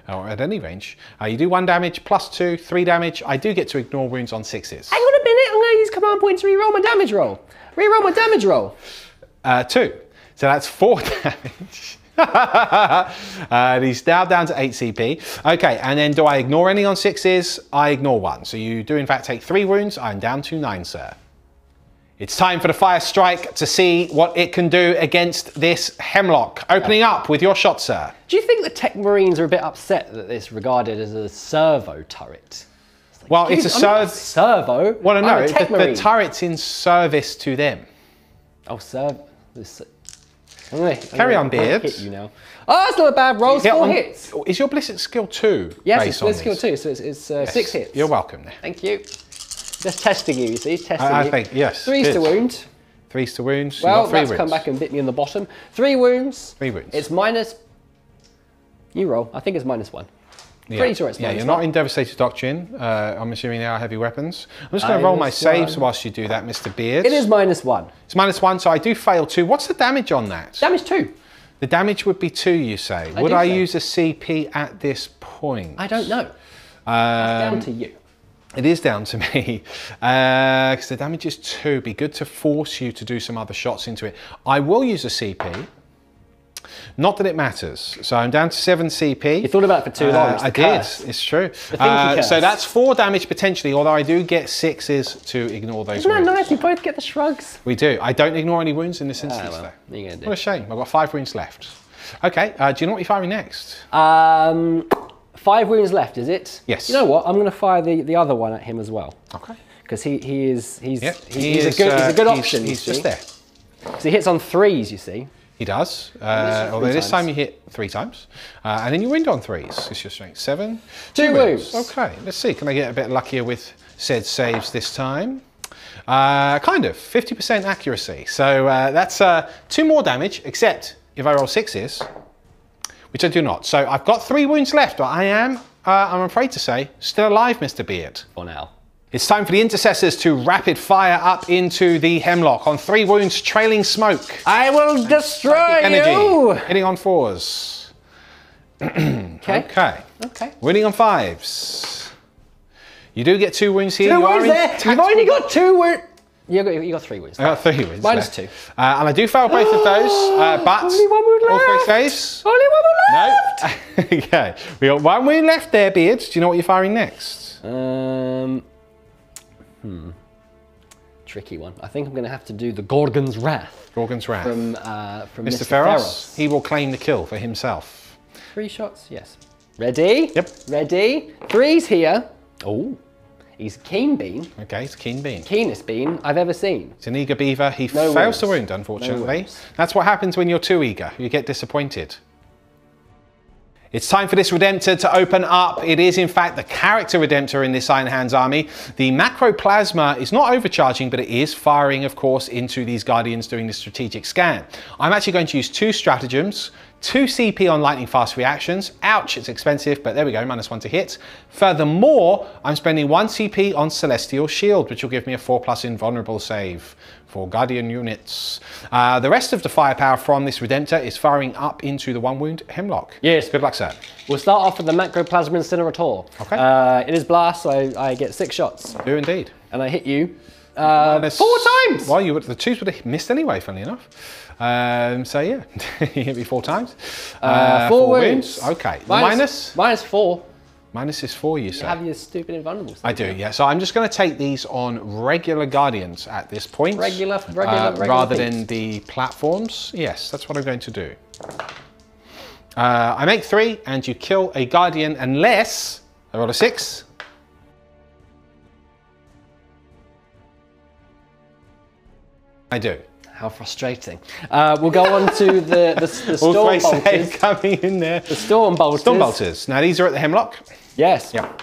or at any range. You do 1 damage, plus 2, 3 damage. I do get to ignore wounds on 6s. Hang on a minute, I'm going to use command point to re-roll my damage roll. Re-roll my damage roll. 2. So that's 4 damage. He's now down to 8 CP. Okay, and then do I ignore any on 6s? I ignore 1. So you do in fact take 3 wounds. I'm down to 9, sir. It's time for the Fire Strike to see what it can do against this Hemlock. Opening up with your shot, sir. Do you think the Tech Marines are a bit upset that it's regarded as a servo turret? Well, it's a servo. Well, no, the turret's in service to them. Oh, servo. Carry on, Beard. Hit you now. Oh, that's not a bad roll. 4 hits. Is your Ballistic skill 2? Yes, it's Ballistic skill 2, so it's yes. 6 hits. You're welcome there. Thank you. Just testing you see, testing you. I think, yes. 3's to wound. 3's to wounds. Well, that's come back and bit me in the bottom. 3 wounds. 3 wounds. It's minus... You roll. I think it's -1. Yeah. Pretty sure it's yeah, you're not in Devastator Doctrine. I'm assuming they are heavy weapons. I'm just going to roll my saves whilst you do that, Mr. Beard. It is -1. It's -1, so I do fail 2. What's the damage on that? Damage 2. The damage would be 2, you say. Would I use a CP at this point? I don't know. Down to you. It is down to me, because the damage is 2. It'd be good to force you to do some other shots into it. I will use a CP. Not that it matters. So I'm down to 7 CP. You thought about it for too long. I did. It's true. So that's 4 damage potentially, although I do get 6s to ignore those wounds. Isn't that nice? We both get the shrugs. We do. I don't ignore any wounds in this instance, though. What are you going to do? What a shame. I've got 5 wounds left. Okay. Do you know what you're firing next? 5 wounds left, is it? Yes. You know what? I'm going to fire the other one at him as well. Okay. Because he's a good option. He's just there. So he hits on 3s, you see. He does, although this time you hit 3 times. And then you wound on 3s. It's your strength. 7. 2 wounds. Okay, let's see. Can I get a bit luckier with said saves this time? Kind of, 50% accuracy. So that's 2 more damage, except if I roll 6s, which I do not. So I've got 3 wounds left, but I am, I'm afraid to say, still alive, Mr. Beard. For now. It's time for the Intercessors to rapid fire up into the Hemlock on 3 wounds, trailing smoke. I will destroy you! Hitting on 4s. Okay. Winning on 5s. You do get 2 wounds here. 2 wounds there. You've only got 2 wounds. You got 3 wounds. I got 3 wounds. -2. And I do fail both of those, but only 1 wound left. all 3 saves. Only 1 wound left. No. Okay. We got 1 wound left there, Beard. Do you know what you're firing next? Tricky one. I think I'm going to have to do the Gorgon's Wrath. Gorgon's Wrath. From Mr. Ferros. He will claim the kill for himself. 3 shots, yes. Ready? Yep. Ready? 3's here. Oh, he's a Keen Bean. Okay, it's a Keen Bean. Keenest Bean I've ever seen. It's an eager beaver. He fails to wound, unfortunately. That's what happens when you're too eager. You get disappointed. It's time for this Redemptor to open up. It is, in fact, the character Redemptor in this Iron Hands army. The Macroplasma is not overcharging, but it is firing, of course, into these Guardians doing the strategic scan. I'm actually going to use 2 stratagems, 2 CP on lightning fast reactions. Ouch, it's expensive, but there we go, -1 to hit. Furthermore, I'm spending 1 CP on Celestial Shield, which will give me a 4+ invulnerable save for Guardian units. The rest of the firepower from this Redemptor is firing up into the 1 wound Hemlock. Yes. Good luck, sir. We'll start off with the Macroplasma Incinerator. Okay. It is Blast, so I get 6 shots. Do indeed. And I hit you 4 times! Well, the 2s would have missed anyway, funnily enough. So yeah, you hit me 4 times. 4 wounds. Okay. -4. Minus is 4, you say? You have your stupid invulnerables. I do, yeah. So I'm just going to take these on regular Guardians at this point. Regular rather things. than the platforms. Yes, that's what I'm going to do. I make 3 and you kill a Guardian unless I roll a 6. I do. How frustrating. We'll go on to the Storm Bolters. Coming in there. The Storm Bolters. Storm Bolters. Now these are at the Hemlock. Yes. Yep.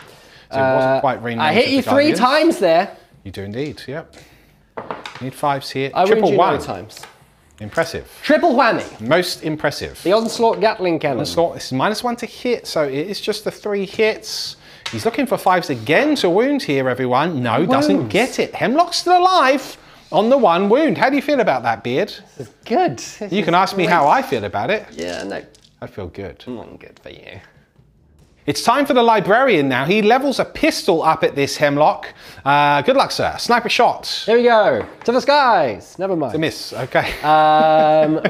So it wasn't quite renamed. I hit you 3 times there. You do indeed, yep. Need 5s here. I Triple you 1. 9 times. Impressive. Triple whammy. Most impressive. The Onslaught Gatling Cannon. Onslaught, this is -1 to hit, so it is just the 3 hits. He's looking for 5s again to wound here, everyone. No, doesn't get it. Hemlock's still alive on the 1 wound. How do you feel about that, Beard? This is good. You can ask me how I feel about it. Yeah, no. I feel good. Good for you. It's time for the Librarian now. He levels a pistol up at this Hemlock. Good luck, sir. Sniper shot. Here we go. To the skies. Never mind. It's a miss, okay.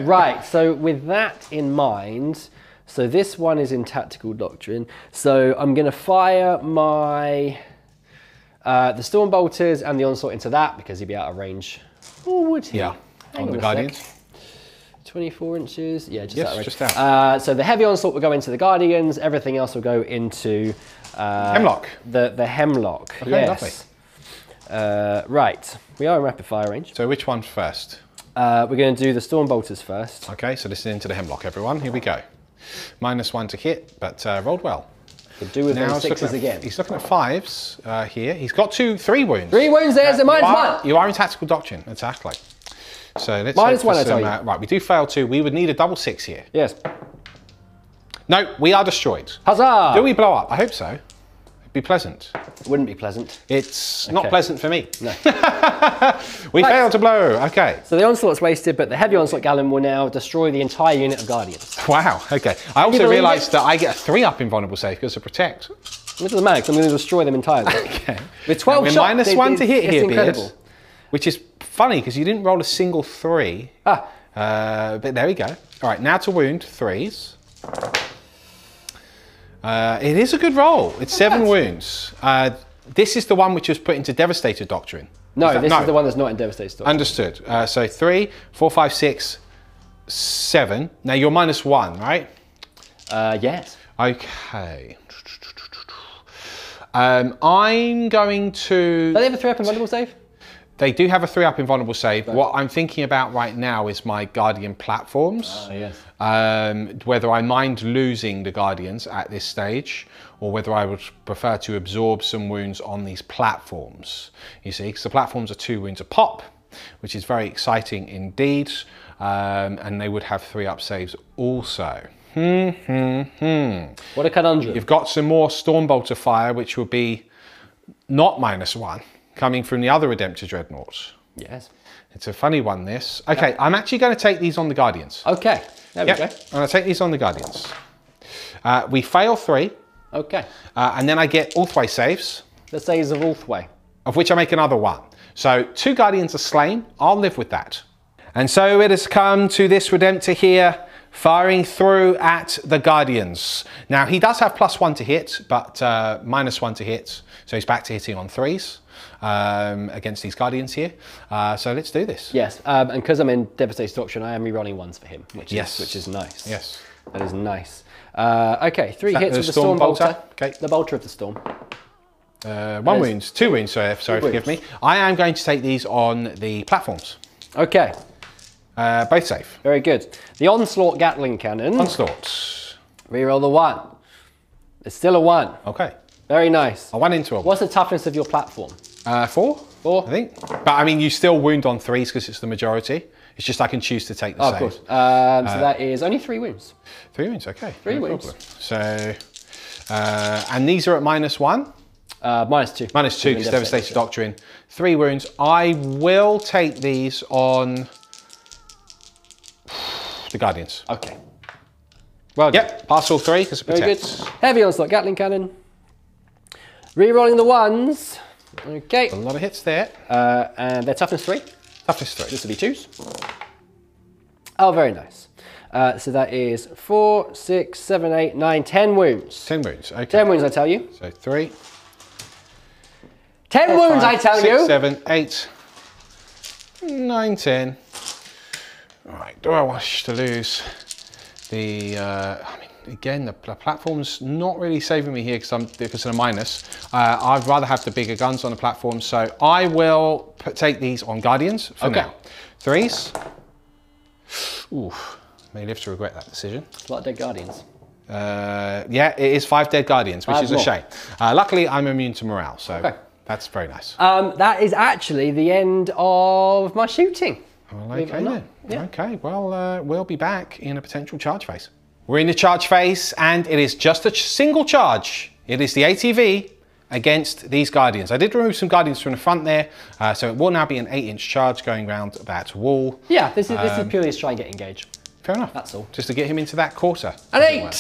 Right, so with that in mind, so this one is in Tactical Doctrine. So I'm going to fire my the Storm Bolters and the Onslaught into that because he'd be out of range. Or would he? Yeah, on the Guardians. 24 inches, yeah, just yes, out of range. just out. So the Heavy Onslaught will go into the Guardians, everything else will go into Hemlock. The Hemlock, okay, yes. Lovely. Right, we are in rapid fire range. So which one first? We're going to do the Storm Bolters first. Okay, so this is into the Hemlock, everyone. Here we go. -1 to hit, but rolled well. Could do with now those 6s again. He's looking at 5s here. He's got 3 wounds. 3 wounds, there's a -1. You are in Tactical Doctrine, exactly. So let's -1, I tell you. Right, we do fail 2. We would need a double 6 here. Yes. No, we are destroyed. Huzzah! Do we blow up? I hope so. It'd be pleasant. It wouldn't be pleasant. It's not pleasant for me. No. We failed to blow. Okay. So the Onslaught's wasted, but the Heavy Onslaught Gallon will now destroy the entire unit of Guardians. Wow. Okay. I also realised that I get a 3-up invulnerable save because of Protect. It doesn't matter, because I'm going to destroy them entirely. Okay. With 12 we're shots, -1 to hit here, incredible. Beard, which is funny because you didn't roll a single 3. Ah. But there we go. All right, now to wound 3s. It is a good roll. It's 7 wounds. This is the one which was put into Devastator Doctrine. No, this is the one that's not in Devastator Doctrine. Understood. So 3, 4, 5, 6, 7. Now you're -1, right? Yes. Okay. I'm going to... Do they have a 3-up invulnerable save? They do have a 3-up invulnerable save. Right. What I'm thinking about right now is my Guardian platforms. Yes. Whether I mind losing the Guardians at this stage, or whether I would prefer to absorb some wounds on these platforms. You see, because the platforms are 2 wounds a pop, which is very exciting indeed. And they would have 3-up saves also. What a conundrum. You've got some more Stormbolter fire, which will be not -1. Coming from the other Redemptor Dreadnoughts. Yes. It's a funny one, this. Okay, yeah. I'm actually going to take these on the Guardians. Okay, there we go. I'm going to take these on the Guardians. We fail 3. Okay. And then I get Ulthwe saves. The saves of Ulthwe. Of which I make another 1. So 2 Guardians are slain. I'll live with that. And so it has come to this Redemptor here, firing through at the Guardians. Now, he does have +1 to hit, but -1 to hit. So he's back to hitting on 3s. Against these Guardians here. So let's do this. Yes, and because I'm in Devastator Doctrine, I am re-rolling 1s for him, which is nice. Yes. That is nice. Okay, 3 hits with the Storm Bolter. Okay. The Bolter of the Storm. 1 wound, 2 wounds, sorry, forgive me. I am going to take these on the platforms. Okay. Both safe. Very good. The Onslaught Gatling Cannon. Onslaught. Reroll the 1. It's still a 1. Okay. Very nice. A 1 into a 1. What's the toughness of your platform? 4. 4? I think. But I mean, you still wound on 3s because it's the majority. It's just I can choose to take the save. Of course. So that is only 3 wounds. 3 wounds, okay. 3 wounds. Problem. So, and these are at -1? -2. -2 because Devastator Doctrine. 3 wounds. I will take these on the Guardians. Okay. Well done. Yep, pass all 3 because it protects. Very good. Heavy Onslaught Gatling Cannon. Re-rolling the 1s. Okay. A lot of hits there. And their toughness 3. Toughness 3. This will be 2s. Oh, very nice. So that is 4, 6, 7, 8, 9, 10 wounds. 10 wounds, okay. 10 wounds, I tell you. So 3. 10 4, wounds, 5, I tell 6, you. 7, 8, 9, 10. All right, do I wish to lose the, I mean, again, the platform's not really saving me here because of a minus. I'd rather have the bigger guns on the platform, so I will take these on Guardians for now. 3s. Ooh, may live to regret that decision. It's a lot of dead Guardians. Yeah, it is 5 dead Guardians, which is a shame. Luckily, I'm immune to morale, so that's very nice. That is actually the end of my shooting. Well, okay then. Yeah. Okay, well, we'll be back in a potential charge phase. We're in the charge phase, and it is just a single charge. It is the ATV against these Guardians. I did remove some Guardians from the front there, so it will now be an 8-inch charge going around that wall. Yeah, this is purely to try and get engaged. Fair enough. That's all. Just to get him into that quarter. An 8!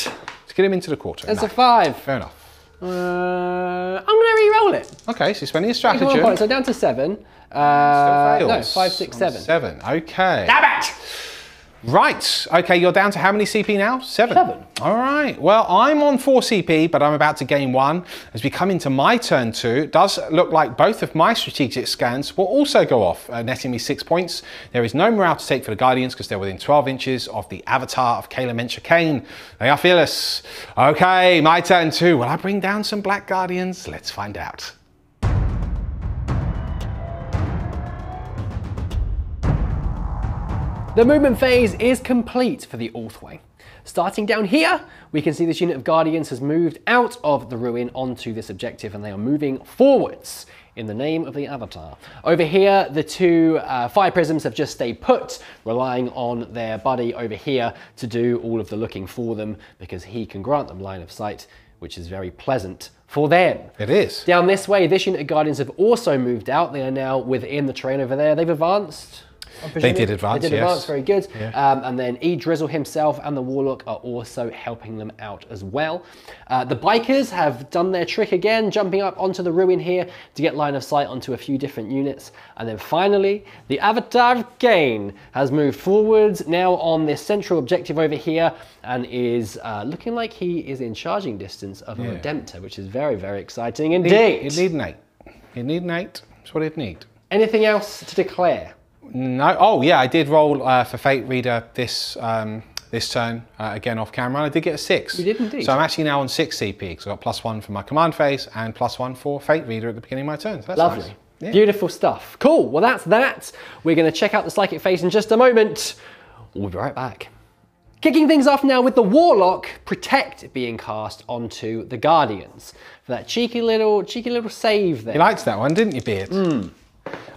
To get him into the quarter. It's a 5. Fair enough. I'm going to re-roll it. Okay, so you're spending a stratagem. So down to 7. Still fails. No, 5, 6, 7. 7, okay. Damn it! Right, okay, you're down to how many CP now? 7. 7. All right, well, I'm on 4 CP, but I'm about to gain 1. As we come into my turn 2, it does look like both of my strategic scans will also go off, netting me 6 points. There is no morale to take for the Guardians because they're within 12 inches of the avatar of Khaine. They are fearless. Okay, my turn 2. Will I bring down some Black Guardians? Let's find out. The movement phase is complete for the Ulthwe. Starting down here, we can see this unit of Guardians has moved out of the ruin onto this objective, and they are moving forwards in the name of the Avatar. Over here, the 2 fire prisms have just stayed put, relying on their buddy over here to do all of the looking for them, because he can grant them line of sight, which is very pleasant for them. It is. Down this way, this unit of Guardians have also moved out. They are now within the terrain over there. They've advanced. They did advance, They did advance, yes. very good. Yeah. And then Drizzle himself and the Warlock are also helping them out as well. The Bikers have done their trick again, jumping up onto the ruin here to get line of sight onto a few different units. And then finally, the Avatar of Khaine has moved forwards now on this central objective over here, and is looking like he is in charging distance of a Redemptor, which is very, very exciting indeed. You'd need an 8. You'd need an 8. That's what it'd need. Anything else to declare? No. Oh yeah, I did roll for Fate Reader this this turn again off camera, and I did get a 6. You did indeed. So I'm actually now on 6 CP because I got +1 for my command phase and +1 for Fate Reader at the beginning of my turn. So that's lovely. Nice. Yeah. Beautiful stuff. Cool. Well, that's that. We're going to check out the Psychic phase in just a moment. We'll be right back. Kicking things off now with the Warlock, Protect being cast onto the Guardians for that cheeky little save there. You liked that one, didn't you, Beard?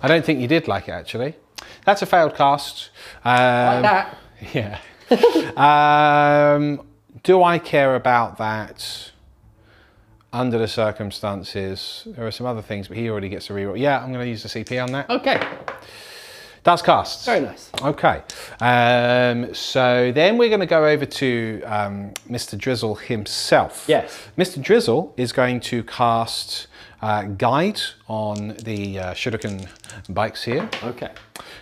I don't think you did like it actually. That's a failed cast. Like that. Yeah. Do I care about that? Under the circumstances, there are some other things, but he already gets a reroll. Yeah, I'm going to use the CP on that. Okay. Does cast. Very nice. Okay. So then we're going to go over to Mr. Drizzle himself. Yes. Mr. Drizzle is going to cast Guide on the Shuriken bikes here. Okay.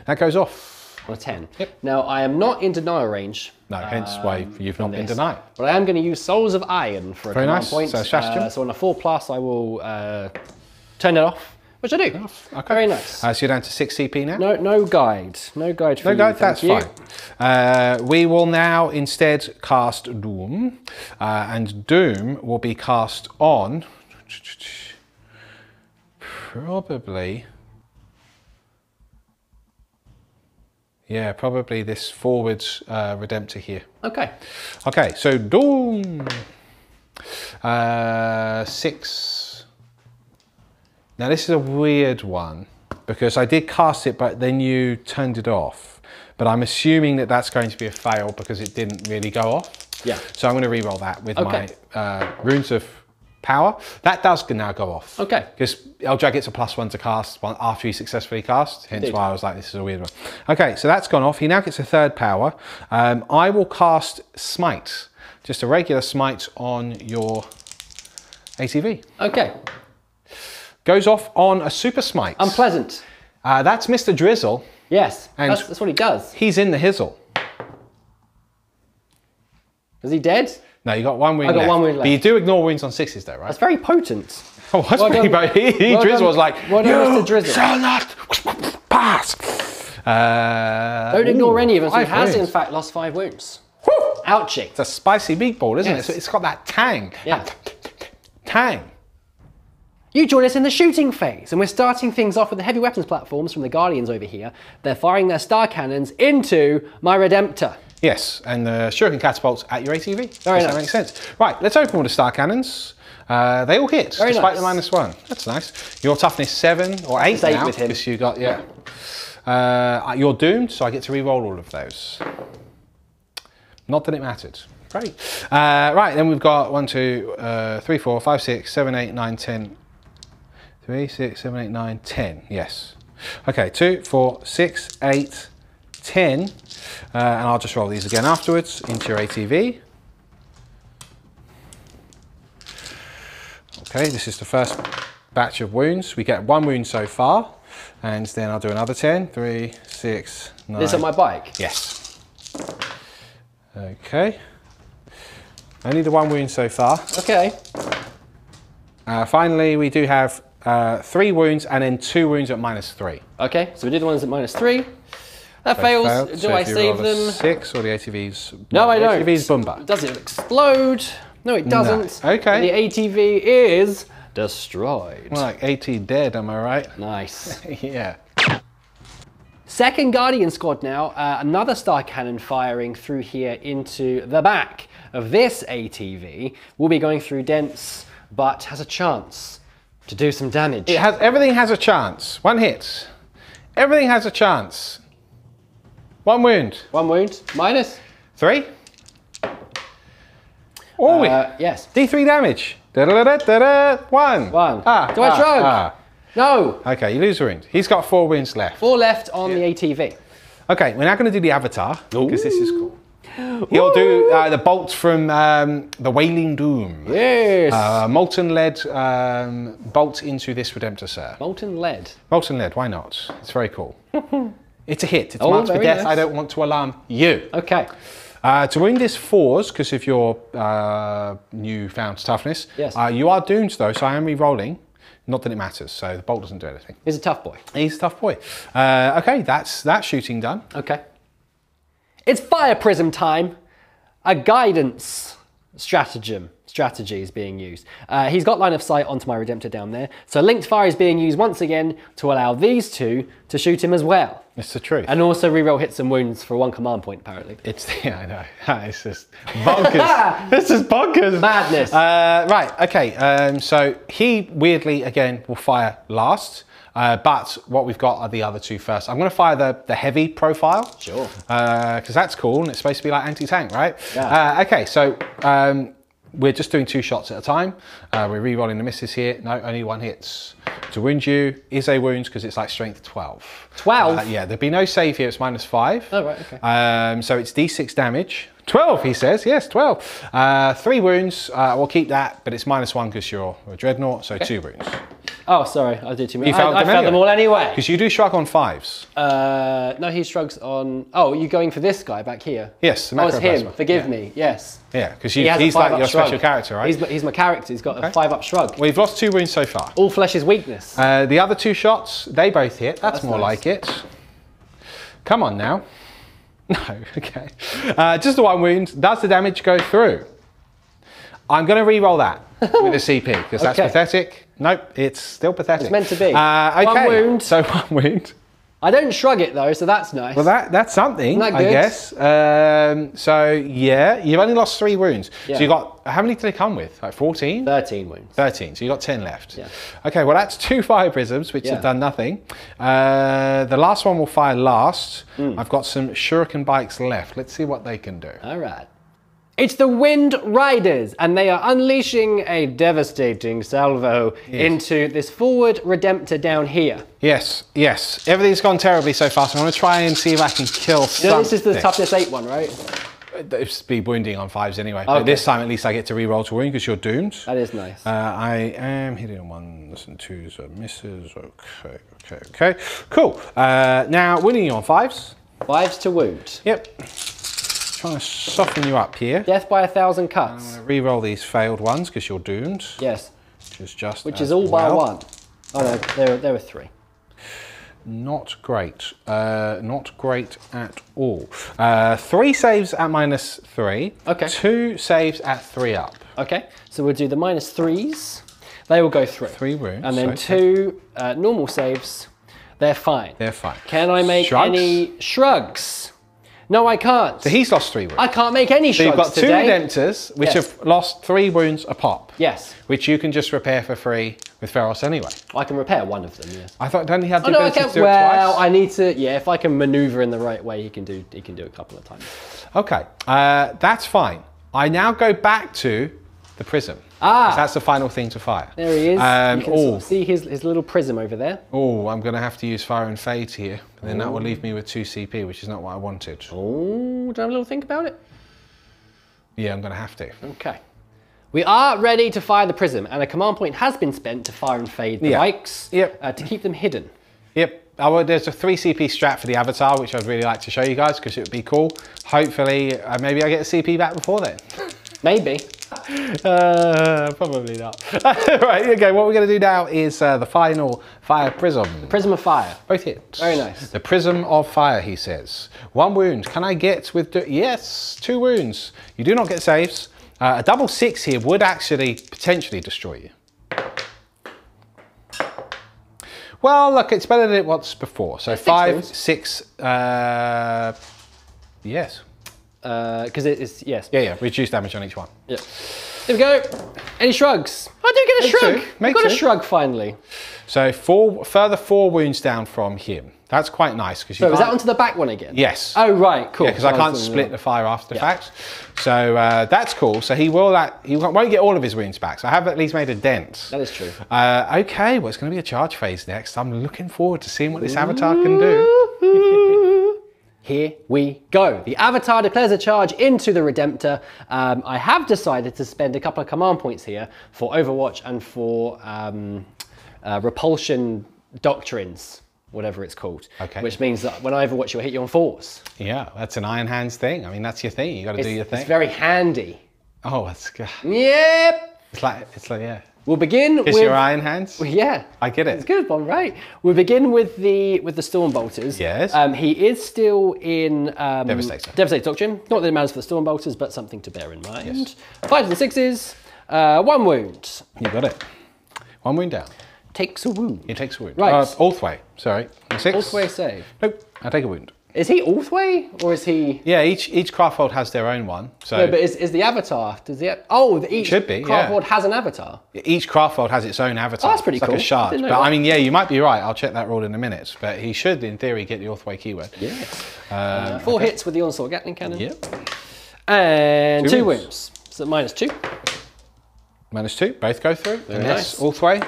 That goes off. On a 10. Yep. Now, I am not in denial range. No, hence why you've not been denied. But I am going to use Souls of Iron for a Very command nice. point. So stratagem. So on a 4+, I will turn it off, which I do. Okay. Very nice. So you're down to 6 CP now? No guide. No guide for No you. guide, Thank that's you. fine. We will now instead cast Doom, and Doom will be cast on probably, yeah, probably this forward Redemptor here. Okay. Okay, so Doom, 6. Now this is a weird one because I did cast it, but then you turned it off. But I'm assuming that that's going to be a fail because it didn't really go off. Yeah. So I'm going to re-roll that with my Runes of Power. That does now go off. Okay. Because Eldrad gets a +1 to cast after he successfully casts. Hence Indeed. why I was like, this is a weird one. Okay, so that's gone off. He now gets a 3rd power. I will cast Smite. Just a regular Smite on your ATV. Okay. Goes off on a Super Smite. Unpleasant. That's Mr. Drizzle. Yes. And That's what he does. He's in the hizzle. Is he dead? No, you got 1 wound I got left. 1 wound left. But you do ignore wounds on 6s though, right? That's very potent. Oh, that's Well pretty done. bad. Drizzle was like, well done, you Mr. Drizzle. shall not pass. Don't ignore any of us. He 5 has, in wounds. fact, lost 5 wounds. Whew. Ouchie. It's a spicy meatball, isn't Yes. it? So it's got that tang. Yeah. Tang. You join us in the shooting phase, and we're starting things off with the heavy weapons platforms from the Guardians over here. They're firing their Starcannons into my Redemptor. Yes, and the Shuriken catapults at your ATV. Very nice. That makes sense. Right, let's open all the Starcannons. They all hit, Very despite nice. the -1. That's nice. Your toughness 7 or 8 It's 8 now, with him. because you got, yeah. You're doomed, so I get to re-roll all of those. Not that it mattered. Great. Right, then we've got 1, 2, 3, 4, 5, 6, 7, 8, 9, 10. 3, 6, 7, 8, 9, 10. Yes. Okay, 2, 4, 6, 8, 10. And I'll just roll these again afterwards into your ATV. Okay, this is the first batch of wounds. We get 1 wound so far. And then I'll do another 10. 3, 6, 9. This on my bike? Yes. Okay. Only the 1 wound so far. Okay. Finally, we do have 3 wounds and then 2 wounds at -3. Okay, so we do the ones at -3. That fails. Failed. Do So I if you save roll a them? 6 or the ATV's? No, I the don't. ATV's Bumba. Does it explode? No, it doesn't. No. Okay. The ATV is destroyed. Like AT dead, am I right? Nice. Yeah. Second Guardian squad now. Another Starcannon firing through here into the back of this ATV. Will be going through dense, but has a chance to do some damage. Everything has a chance. 1 hit. Everything has a chance. 1 wound. 1 wound. Minus. 3. Oh, Yes. D3 damage. Da -da -da -da -da. 1. 1. Do I shrug? No. Okay, you lose a wound. He's got 4 wounds left. 4 left on the ATV. Okay, we're now going to do the avatar because this is cool. He'll do the bolt from the Wailing Doom. Yes. Molten lead bolt into this Redemptor, sir. Molten lead. Molten lead, why not? It's very cool. It's a hit. It's Oh, marked for very death. nice. I don't want to alarm you. Okay. To wound is 4s because of your newfound toughness. Yes. You are doomed though, so I am re-rolling. Not that it matters, so the bolt doesn't do anything. He's a tough boy. He's a tough boy. Okay, that's that shooting done. Okay. It's Fire Prism time. A guidance strategy is being used. He's got line of sight onto my Redemptor down there. So linked fire is being used once again to allow these two to shoot him as well. It's the truth. And also reroll hits and wounds for 1 command point, apparently. It's, yeah, I know. It's just bonkers. This is bonkers. Madness. Right, okay. So he, weirdly, again, will fire last. But what we've got are the other 2 first. I'm going to fire the heavy profile. Sure. Because that's cool and it's supposed to be like anti-tank, right? Yeah. Okay, so we're just doing 2 shots at a time. We're re-rolling the misses here. No, only 1 hits. To wound you is a wound because it's like strength 12. 12? Yeah, there'd be no save here. It's -5. Oh, right, okay. So it's D6 damage. 12, he says. Yes, 12. 3 wounds. We'll keep that, but it's -1 because you're a dreadnought, so 2 wounds. Oh, sorry, I did too many. You failed I failed them all anyway. Because you do shrug on 5s. No, he shrugs on... Oh, you're going for this guy back here? Yes, the Oh, it's him. Macroplasma. Forgive me, yes. Yeah, because He has he's a like 5-up your shrug. special character, right? He's my character. He's got a 5-up shrug. We've lost 2 wounds so far. All flesh is weakness. The other 2 shots, they both hit. That's more nice. like it. Come on now. No, okay. Just the 1 wound. Does the damage go through? I'm going to re-roll that with a CP because that's Okay. pathetic. Nope, it's still pathetic. It's meant to be. Okay. 1 wound. So 1 wound. I don't shrug it though, so that's nice. Well, that's something, Isn't that I good? guess. So yeah, you've only lost 3 wounds. Yeah. So you got, how many did they come with? Like 14? 13 wounds. 13, so you got 10 left. Yeah. Okay, well that's 2 fire prisms, which Yeah. have done nothing. The last one will fire last. Hmm. I've got some Shuriken bikes left. Let's see what they can do. All right. It's the Windriders, and they are unleashing a devastating salvo into this forward Redemptor down here. Yes, yes. Everything's gone terribly so far, so I'm going to try and see if I can kill something. You know, this is the toughness 8 one, right? It's be wounding on 5s anyway. Okay. But this time at least I get to re-roll to wound because you're doomed. That is nice. I am hitting on 1s and 2s and misses. Okay. Cool. Now, wounding you on 5s. 5s to wound. Yep. Trying to soften you up here. Death by 1,000 cuts. I'm going to re-roll these failed ones because you're doomed. Yes. Which is all by 1. Oh no, there were 3. Not great. Not great at all. 3 saves at -3. Okay. 2 saves at 3 up. Okay, so we'll do the -3s. they will go through. 3 wounds. And then 2 normal saves, they're fine. They're fine. Can I make any shrugs? No, I can't. So he's lost 3 wounds. I can't make any So shrugs you've got 2 today. Redemptors, which have lost 3 wounds a pop. Yes. Which you can just repair for free with Feros anyway. I can repair one of them, yes. I thought, don't you have the Oh, no, I ability can't. to do it Well, twice? I need to, yeah, if I can maneuver in the right way, he can do a couple of times. Okay, that's fine. I now go back to the Prism. Ah. That's the final thing to fire. There he is. You can sort Oh, of see his little prism over there. I'm going to have to use Fire and Fade here. And then that will leave me with 2 CP, which is not what I wanted. Oh, do I have a little think about it? Yeah, I'm going to have to. Okay. We are ready to fire the prism, and a command point has been spent to fire and fade the bikes to keep them hidden. Yep. There's a 3 CP strat for the Avatar, which I'd really like to show you guys because it would be cool. Hopefully, maybe I get a CP back before then. Maybe. Probably not. Right, okay, what we're going to do now is the final Fire Prism. The Prism of Fire. Both hits. Very nice. The Prism of Fire, he says. 1 wound. Can I get with... Yes, 2 wounds. You do not get saves. A double 6 here would actually potentially destroy you. Well, look, it's better than it was before. So 5, wounds. 6, yes. Because it is, yes. Yeah, reduce damage on each one. Yep. Here we go. Any shrugs? I do get a shrug. Make I got a two. shrug finally. So further 4 wounds down from him. That's quite nice because you. So is that onto the back one again? Yes. Oh right, cool. Yeah, because I can't split the fire after the fact. So that's cool. So he won't get all of his wounds back. So I have at least made a dent. That is true. Okay, well it's going to be a charge phase next. I'm looking forward to seeing what this Avatar can do. Here we go. The Avatar declares a charge into the Redemptor. I have decided to spend a couple of command points here for Overwatch and for Repulsion Doctrines, whatever it's called. Okay. Which means that when I Overwatch, you'll hit you on 4s. Yeah, that's an Iron Hands thing. I mean, that's your thing. You got to do your thing. It's very handy. Oh, that's good. Yep. It's like yeah. We'll begin Kiss with your Iron Hands. Yeah, I get it. It's good one, right? We'll begin with the Stormbolters. Yes. He is still in Devastator. Devastator Doctrine. Not that it matters for the Stormbolters, but something to bear in mind. Yes. 5s and 6s. 1 wound. You got it. 1 wound down. Takes a wound. He takes a wound. Right. Ulthwe, sorry. 6. Ulthwe save. Nope. I take a wound. Is he Ulthwe or is he? Yeah, each craftworld has their own one. So No, but is the Avatar? Does the each should be, craftworld has an Avatar? each craftworld has its own avatar. Oh, that's pretty it's cool. Like a shard. Didn't know But that. I mean, yeah, you might be right. I'll check that rule in a minute. But he should, in theory, get the Ulthwe keyword. Yes. 4 okay. hits with the Onslaught Gatling Cannon. Yep. And 2 wounds. wounds. So -2. -2. Both go through. Very Unless nice. Ulthwe.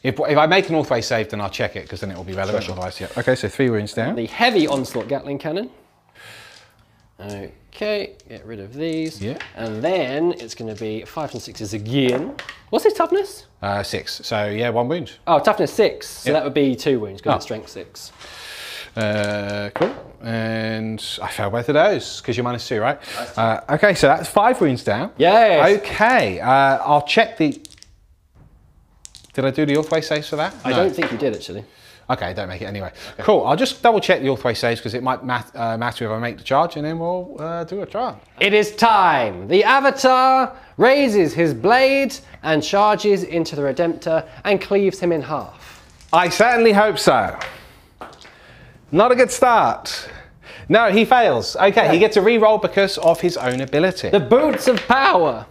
If I make an Ulthwe save, then I'll check it because then it will be relevant. Sure. Otherwise, yeah. Okay, so 3 wounds down. The heavy Onslaught Gatling Cannon. Okay, get rid of these. Yeah. And then it's going to be 5s and 6s again. What's his toughness? 6. So yeah, 1 wound. Oh, toughness 6. So Yep. that would be 2 wounds because Oh. it's strength 6. Cool. And I failed both of those because you're -2, right? Okay, so that's 5 wounds down. Yes. Okay, I'll check the. Did I do the Ulthwe saves for that? I No. don't think you did actually. Okay, don't make it anyway. Okay. Cool, I'll just double check the Ulthwe saves because it might matter if I make the charge and then we'll do a trial. It is time. The Avatar raises his blade and charges into the Redemptor and cleaves him in half. I certainly hope so. Not a good start. No, he fails. Okay, he gets a re-roll because of his own ability. The Boots of Power.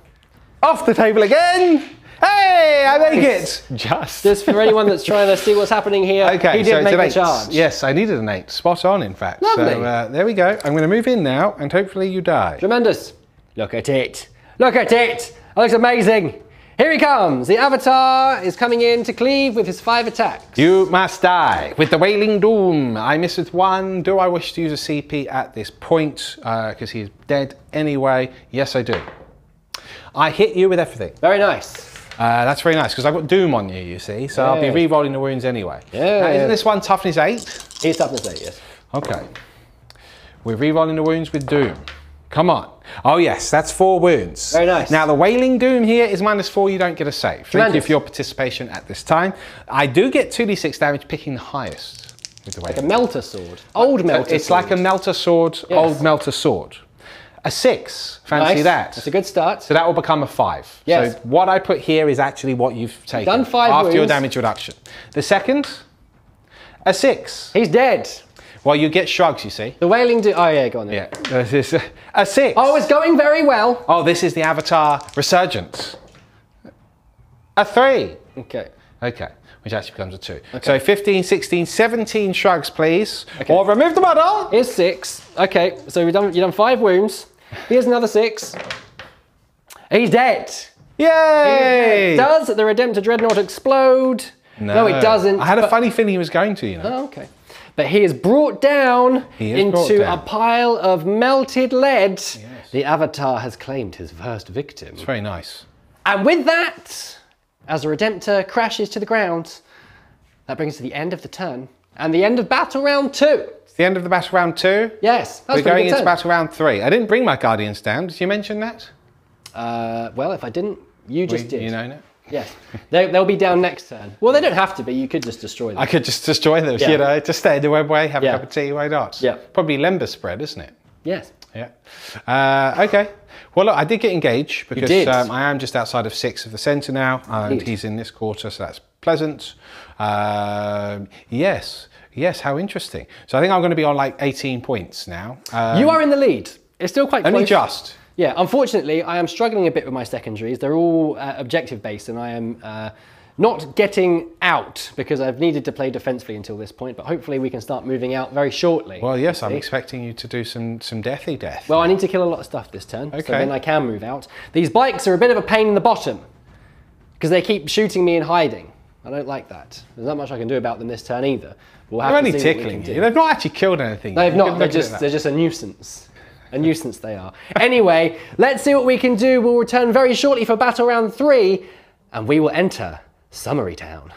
Off the table again. Hey, I make it. Just for anyone that's trying to see what's happening here, Okay, he so did it's make an the 8. charge. Yes, I needed an 8. Spot on, in fact. Lovely. So there we go. I'm going to move in now, and hopefully you die. Tremendous. Look at it. Look at it. It looks amazing. Here he comes. The Avatar is coming in to cleave with his 5 attacks. You must die with the Wailing Doom. I miss with 1. Do I wish to use a CP at this point? Because he's dead anyway. Yes, I do. I hit you with everything. Very nice. That's very nice because I've got Doom on you, you see. So I'll be Yeah. re-rolling the wounds anyway. Yeah. Now, isn't this one toughness 8? He's toughness 8, yes. Okay. We're re-rolling the wounds with Doom. Come on. Oh yes, that's 4 wounds. Very nice. Now the Wailing Doom here is -4, you don't get a save. Thank you Tremendous. for your participation at this time. I do get 2d6 damage picking the highest with the Like a Wailing. Melter Sword. Old Melter It's Sword. like a Melter Sword, Yes. old Melter Sword. A 6. Fancy Nice. that. That's a good start. So that will become a 5. Yes. So what I put here is actually what you've taken. Done 5 after your wounds. damage reduction. The second, a 6. He's dead. Well, you get shrugs, you see. The Wailing do. Oh yeah, go on then. Yeah. This is a 6. Oh, it's going very well. Oh, this is the Avatar Resurgence. A 3. Okay. Okay. Which actually becomes a 2. Okay. So 15, 16, 17 shrugs, please. Okay. Or remove the medal. Here's 6. Okay, so you've done 5 wounds. Here's another 6. He's dead. Yay! Does the Redemptor Dreadnought explode? No, it doesn't. I had a funny feeling he was going to, you know. Oh, okay. But he is brought down into a pile of melted lead. Yes. The Avatar has claimed his first victim. It's very nice. And with that, as the Redemptor crashes to the ground, that brings us to the end of the turn and the end of battle round 2. It's the end of the battle round 2? Yes. We're going into battle round 3. I didn't bring my Guardians down. Did you mention that? Well, if I didn't, you just did. You know now? Yes. They'll be down next turn. Well, they don't have to be. You could just destroy them. I could just destroy them, you know, just stay in the web way, have a cup of tea, why not? Yeah. Probably Lember spread, isn't it? Yes. Yeah. Okay. Well, look, I did get engaged because I am just outside of 6 of the centre now, and he's in this quarter, so that's pleasant. Yes. Yes, how interesting. So I think I'm going to be on like 18 points now. You are in the lead. It's still quite close. Only just. Yeah, unfortunately, I am struggling a bit with my secondaries. They're all objective-based, and I am not getting out because I've needed to play defensively until this point, but hopefully we can start moving out very shortly. Well, yes, I'm expecting you to do some deathy death. Well, I need to kill a lot of stuff this turn, so then I can move out. These bikes are a bit of a pain in the bottom because they keep shooting me and hiding. I don't like that. There's not much I can do about them this turn either. We'll have They're to only see what we tickling can you. do. They've not actually killed anything. No, they've not. They're just a nuisance. A nuisance they are. Anyway, let's see what we can do. We'll return very shortly for battle round 3, and we will enter Summary Town.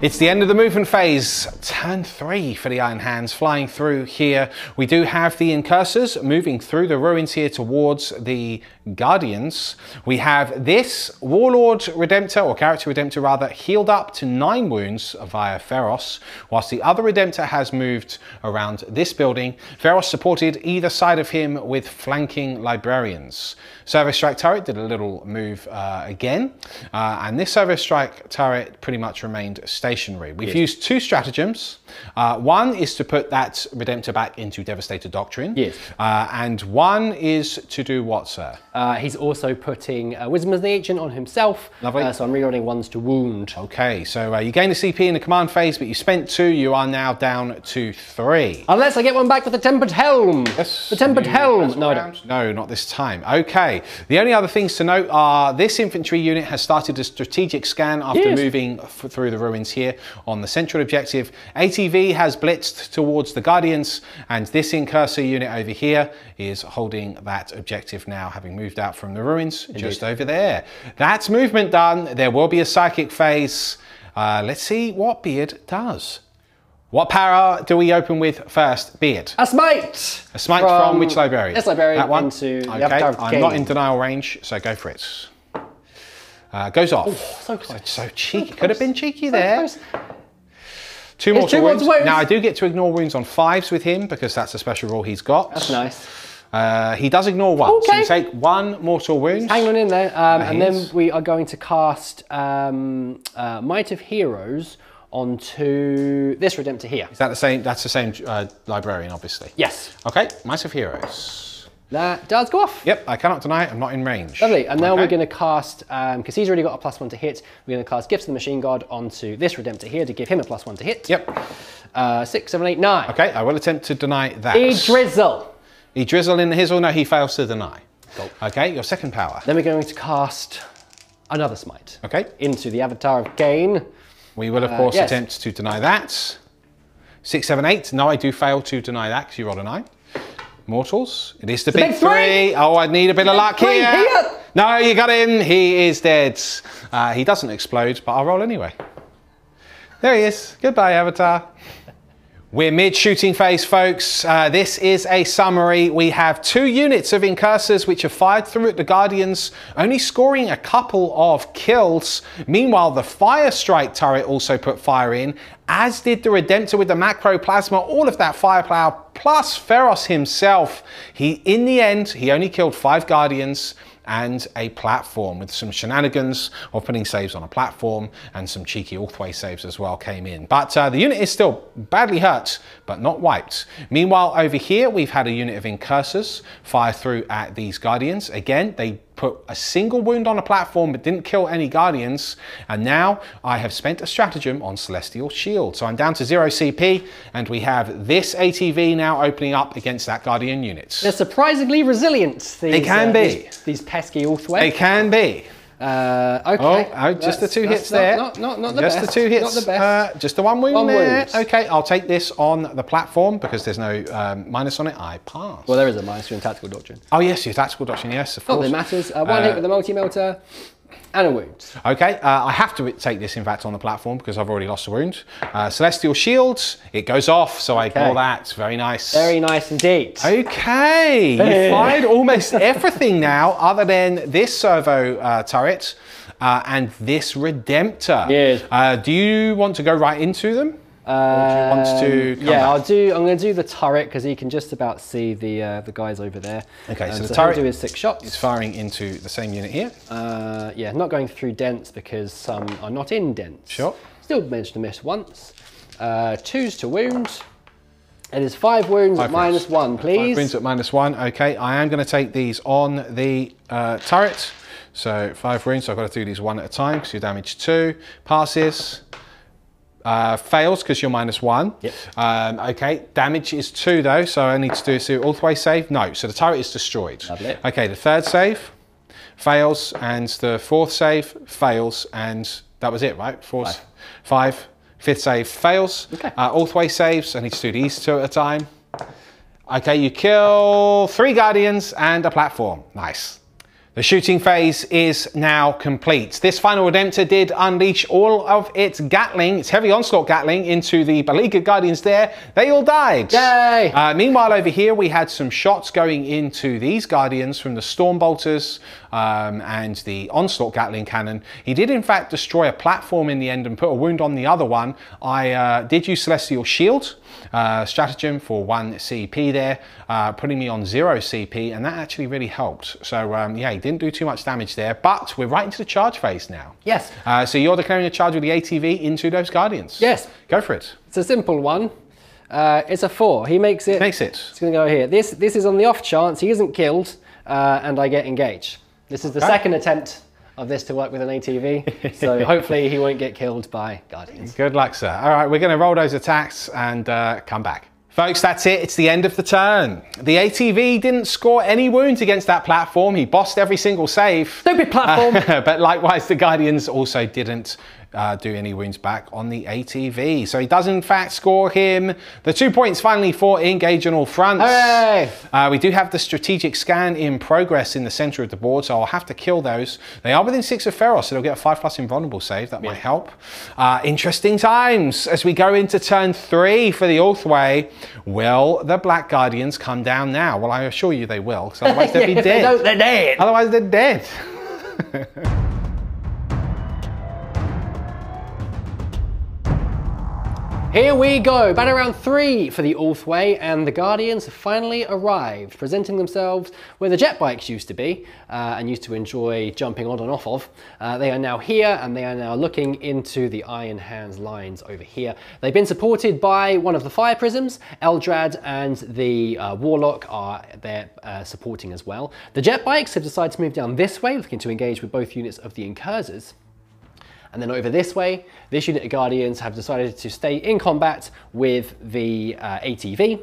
It's the end of the movement phase. Turn 3 for the Iron Hands flying through here. We do have the Incursors moving through the ruins here towards the Guardians. We have this Warlord Redemptor, or Character Redemptor rather, healed up to 9 wounds via Feros, whilst the other Redemptor has moved around this building. Feros supported either side of him with flanking Librarians. Service Strike Turret did a little move again, and this Service Strike Turret pretty much remained stationary. We've used 2 stratagems. One is to put that Redemptor back into Devastator Doctrine. Yes. And one is to do what, sir? He's also putting Wisdom of the Ancient on himself. Lovely. So I'm rerolling 1s to wound. Okay, so you gain a CP in the command phase, but you spent 2. You are now down to 3. Unless I get one back with the Tempered Helm. Yes. The Tempered Helm. No, I don't. No, not this time. Okay. The only other things to note are this infantry unit has started a strategic scan after moving through the ruins here on the central objective. ATV has blitzed towards the Guardians, and this Incursor unit over here is holding that objective now, having moved out from the ruins just over there. That's movement done. There will be a psychic phase. Let's see what Beard does. What power do we open with first, Beard? A smite! A smite from which librarian? This librarian that one? into the okay, Avatar of I'm Khaine. not in denial range, so go for it. Goes off. Oh, so close. So cheeky. Could have been cheeky So there. close. 2 mortal wounds. wounds. Now I do get to ignore wounds on 5s with him because that's a special rule he's got. That's nice. He does ignore 1, so you take 1 mortal wound. Hang on in there. And then we are going to cast Might of Heroes onto this Redemptor here. Is that the same? That's the same librarian, obviously. Yes. Okay, Might of Heroes. That does go off. Yep, I cannot deny it. I'm not in range. Lovely. And now we're going to cast, because he's already got a +1 to hit, we're going to cast Gifts of the Machine God onto this Redemptor here to give him a +1 to hit. Yep. 6, 7, 8, 9. Okay, I will attempt to deny that. E-Drizzle. He drizzle in his or no, he fails to deny. Cool. Okay, your second power. Then we're going to cast another smite. Okay. Into the Avatar of Khaine. We will, of course, attempt to deny that. 6, 7, 8. No, I do fail to deny that because you rolled a 9. Mortals. It is the big 3. Oh, I need a bit of luck here. No, you got him. He is dead. He doesn't explode, but I'll roll anyway. There he is. Goodbye, Avatar. We're mid-shooting phase, folks. This is a summary. We have 2 units of Incursors which have fired through at the Guardians, only scoring a couple of kills. Meanwhile, the Fire Strike turret also put fire in, as did the Redemptor with the Macro Plasma. All of that firepower, plus Feros himself. In the end, he only killed 5 Guardians and a platform, with some shenanigans of putting saves on a platform, and some cheeky Ulthwe saves as well came in. But the unit is still badly hurt, but not wiped. Meanwhile, over here, we've had a unit of Incursors fire through at these Guardians. Again, they put a single wound on a platform but didn't kill any Guardians, and now I have spent a stratagem on Celestial Shield. So I'm down to 0 CP, and we have this ATV now opening up against that Guardian unit. They're surprisingly resilient, they can be. These pesky Ulthwe. They can be. Okay. Oh, just the 2 hits there. Not the just best. the 2 hits. Not the best. Just the 1 wound One there. wound. Okay, I'll take this on the platform because there's no minus on it. I pass. Well, there is a minus in Tactical Doctrine. Oh yes, your Tactical Doctrine, yes, of course. Not that it matters. 1 hit with the multi-melter and a wound. Okay, I have to take this in fact on the platform because I've already lost a wound. Celestial Shield, it goes off, so I ignore that. Very nice. Very nice indeed. Okay, you fired almost everything now other than this servo turret and this Redemptor. Yes. Do you want to go right into them? Or do you want to come back? I'm going to do the turret because he can just about see the guys over there. Okay, so the so turret he'll do his 6 shots. It's firing into the same unit here. Yeah, not going through dents because some are not in dents. Sure. Still managed to miss once. 2s to wound. It is 5 wounds at -1, please. 5 wounds at -1. Okay, I am going to take these on the turret. So 5 wounds, so I've got to do these 1 at a time because you're damaged 2. Passes. Fails because you're -1. Yep. Okay, damage is 2 though, so I need to do a Ulthwe save. No, so the turret is destroyed. Lovely. Okay, the 3rd save fails, and the 4th save fails, and that was it, right? 5. 5th save fails. Okay. Ulthwe saves. I need to do these 2 at a time. Okay, you kill 3 Guardians and a platform. Nice. The shooting phase is now complete. This final Redemptor did unleash all of its Gatling, its heavy onslaught Gatling, into the beleaguered Guardians there. They all died. Yay! Meanwhile, over here, we had some shots going into these Guardians from the Stormbolters and the Onslaught Gatling Cannon. He did, in fact, destroy a platform in the end and put a wound on the other one. I did use Celestial Shield stratagem for 1 CP there, putting me on 0 CP, and that actually really helped. So, yeah, he didn't do too much damage there, but we're right into the charge phase now. Yes. So you're declaring a charge with the ATV into those Guardians. Yes. Go for it. It's a simple one. It's a 4. He makes it. Makes it. It's going to go here. This is on the off chance he isn't killed and I get engaged. This is the 2nd attempt of this to work with an ATV, so hopefully he won't get killed by Guardians. Good luck, sir. All right, we're going to roll those attacks and come back. Folks, that's it. It's the end of the turn. The ATV didn't score any wounds against that platform. He bossed every single save. Stupid platform! But likewise, the Guardians also didn't do any wounds back on the ATV. So he does in fact score him the 2 points finally for engage on all fronts. Hooray! We do have the strategic scan in progress in the center of the board, so I'll have to kill those. They are within 6 of Feros, so they'll get a 5+ invulnerable save. That might help. Interesting times as we go into turn 3 for the Ulthwe. Will the Black Guardians come down now? Well, I assure you they will, because otherwise they'd be dead. They don't, they're dead. Otherwise they're dead. Here we go, battle round 3 for the Ulthwe, and the Guardians have finally arrived, presenting themselves where the jet bikes used to be and used to enjoy jumping on and off of. They are now here, and they are now looking into the Iron Hands lines over here. They've been supported by one of the Fire Prisms. Eldrad and the Warlock are there supporting as well. The jet bikes have decided to move down this way, looking to engage with both units of the Incursors. And then over this way, this unit of Guardians have decided to stay in combat with the ATV.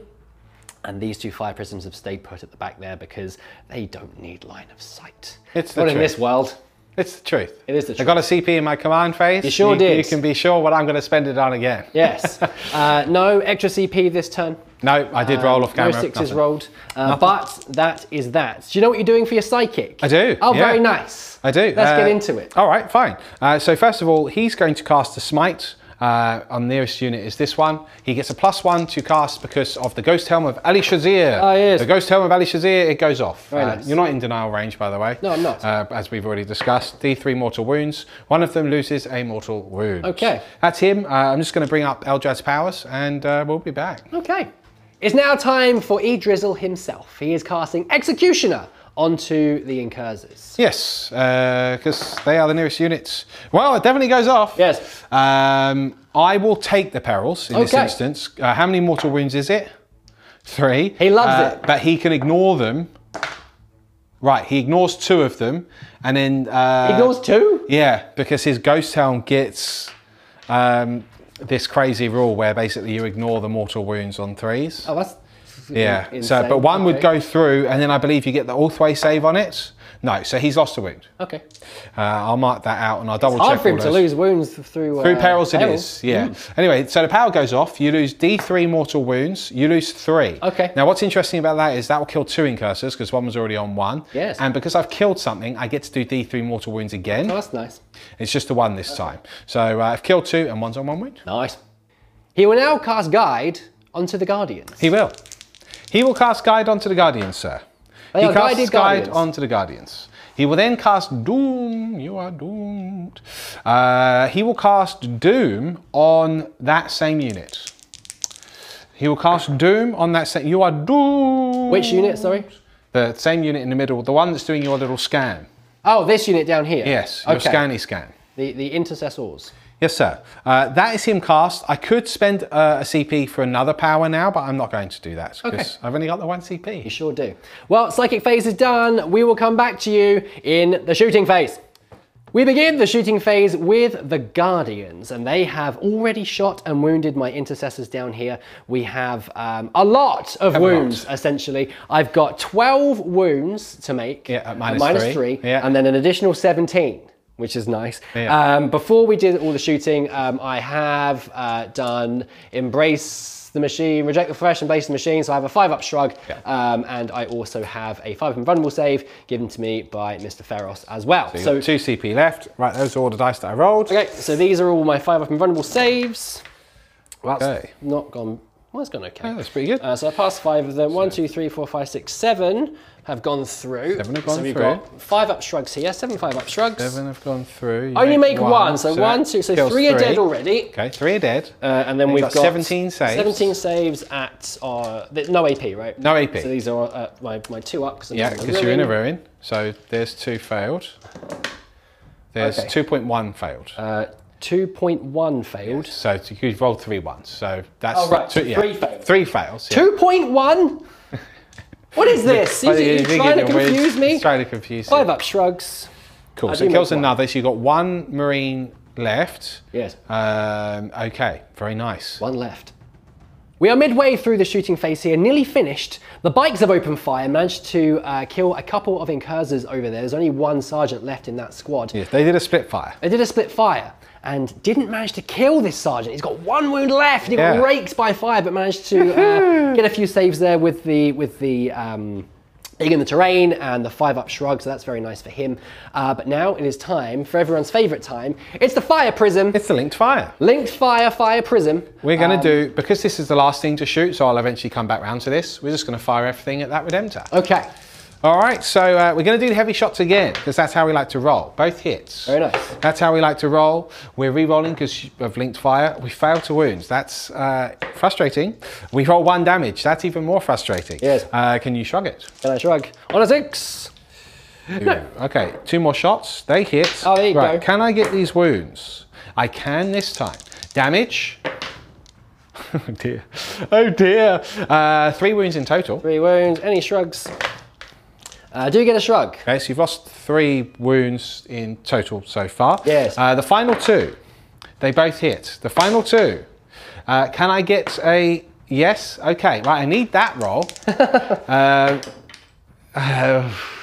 And these 2 Fire Prisms have stayed put at the back there because they don't need line of sight. It's the Not truth. in this world. It's the truth. It is the truth. I got a CP in my command phase. You sure did. You can be sure what I'm going to spend it on again. Yes. No extra CP this turn. No, I did roll off camera. No 6s rolled. But that is that. Do you know what you're doing for your psychic? I do. Oh, yeah. very nice. I do. Let's get into it. All right, fine. So first of all, he's going to cast a smite on nearest unit is this one. He gets a +1 to cast because of the Ghosthelm of Alishazier. Oh, yes. The Ghosthelm of Alishazier, it goes off. Nice. You're not in denial range, by the way. No, I'm not. As we've already discussed. D3 mortal wounds. One of them loses a mortal wound. Okay. That's him. I'm just going to bring up Eldrad's powers and we'll be back. Okay. It's now time for Drizzle himself. He is casting Executioner onto the Incursors. Yes, because they are the nearest units. Well, it definitely goes off. Yes. I will take the perils in this instance. How many mortal wounds is it? 3. He loves it. But he can ignore them. Right, he ignores 2 of them. And then... he ignores 2? Yeah, because his Ghosthelm gets this crazy rule where basically you ignore the mortal wounds on 3s. Oh, that's... Yeah, insane. so, but one would go through, and then I believe you get the Ulthwe save on it. No, so he's lost a wound. Okay. I'll mark that out and I'll double check. Hard for him to lose wounds through perils. It is, yeah. Anyway, so the power goes off. You lose D3 mortal wounds. You lose 3. Okay. Now, what's interesting about that is that will kill 2 Incursors because one was already on 1. Yes. And because I've killed something, I get to do D3 mortal wounds again. Oh, that's nice. It's just the 1 this time. So I've killed 2 and 1's on 1 wound. Nice. He will now cast Guide onto the Guardians. He will. He will cast Guide onto the Guardians, sir. They He are casts guided Guide Guardians. onto the Guardians. He will then cast Doom. You are doomed. He will cast Doom on that same unit. He will cast Doom on that same... You are doomed. Which unit, sorry? The same unit in the middle, the one that's doing your little scan. Oh, this unit down here? Yes, your scanny scan. The Intercessors. Yes, sir. That is him cast. I could spend a CP for another power now, but I'm not going to do that because I've only got the 1 CP. You sure do. Well, Psychic phase is done. We will come back to you in the shooting phase. We begin the shooting phase with the Guardians, and they have already shot and wounded my Intercessors down here. We have a lot of wounds, essentially. I've got 12 wounds to make, at -3, and then an additional 17. Which is nice. Yeah. Before we did all the shooting, I have done Embrace the Machine, Reject the Flesh, Embrace the Machine. So I have a 5-up shrug, and I also have a 5-up invulnerable save given to me by Mr. Feros as well. So 2 CP left. Right, those are all the dice that I rolled. Okay, so these are all my 5-up invulnerable saves. Well, that's Okay. not gone. Well, it's gone okay. Oh, that's pretty good. So I passed 5 of them. 1, 2, 3, 4, 5, 6, 7 have gone through. 7 have gone so we've through. got 5-up shrugs here. 7 5-up shrugs. 7 have gone through. You Only make 1. So 1, 2, so kills 3 are dead already. Okay, 3 are dead. And then we've got 17 saves. 17 saves at no AP, right? No AP. So these are my 2 ups. Yeah, because you're in a ruin. So there's 2 failed. There's 2.1 failed. 2.1 failed. So you've rolled 3 ones. So that's 3 failed. 3 fails. Yeah. 2.1? What is this? Are you trying to confuse me? He's trying to confuse you. 5-up shrugs. Cool. So it kills another. So you've got 1 Marine left. Yes. Okay. Very nice. 1 left. We are midway through the shooting phase here, nearly finished. The bikes have opened fire, managed to kill a couple of Incursors over there. There's only 1 sergeant left in that squad. Yes, they did a split fire. They did a split fire and didn't manage to kill this sergeant. He's got 1 wound left. He got raked by fire, but managed to get a few saves there with the being in the terrain and the 5-up shrug, so that's very nice for him. But now it is time for everyone's favourite time. It's the Fire Prism. It's the linked fire. Linked Fire Prism. We're going to do, because this is the last thing to shoot, so I'll eventually come back round to this, we're just going to fire everything at that Redemptor. Okay. All right, so we're going to do the heavy shots again, because that's how we like to roll. Both hits. Very nice. That's how we like to roll. We're re-rolling because of linked fire. We fail to wounds. That's frustrating. We roll 1 damage. That's even more frustrating. Yes. Can you shrug it? Can I shrug? On a 6. No. Okay, 2 more shots. They hit. Oh, there you go. Can I get these wounds? I can this time. Damage. Oh dear. Oh dear. 3 wounds in total. 3 wounds. Any shrugs? Do you get a shrug? Okay, so you've lost 3 wounds in total so far. Yes. The final 2, they both hit. The final 2, can I get a yes? Okay, right, I need that roll.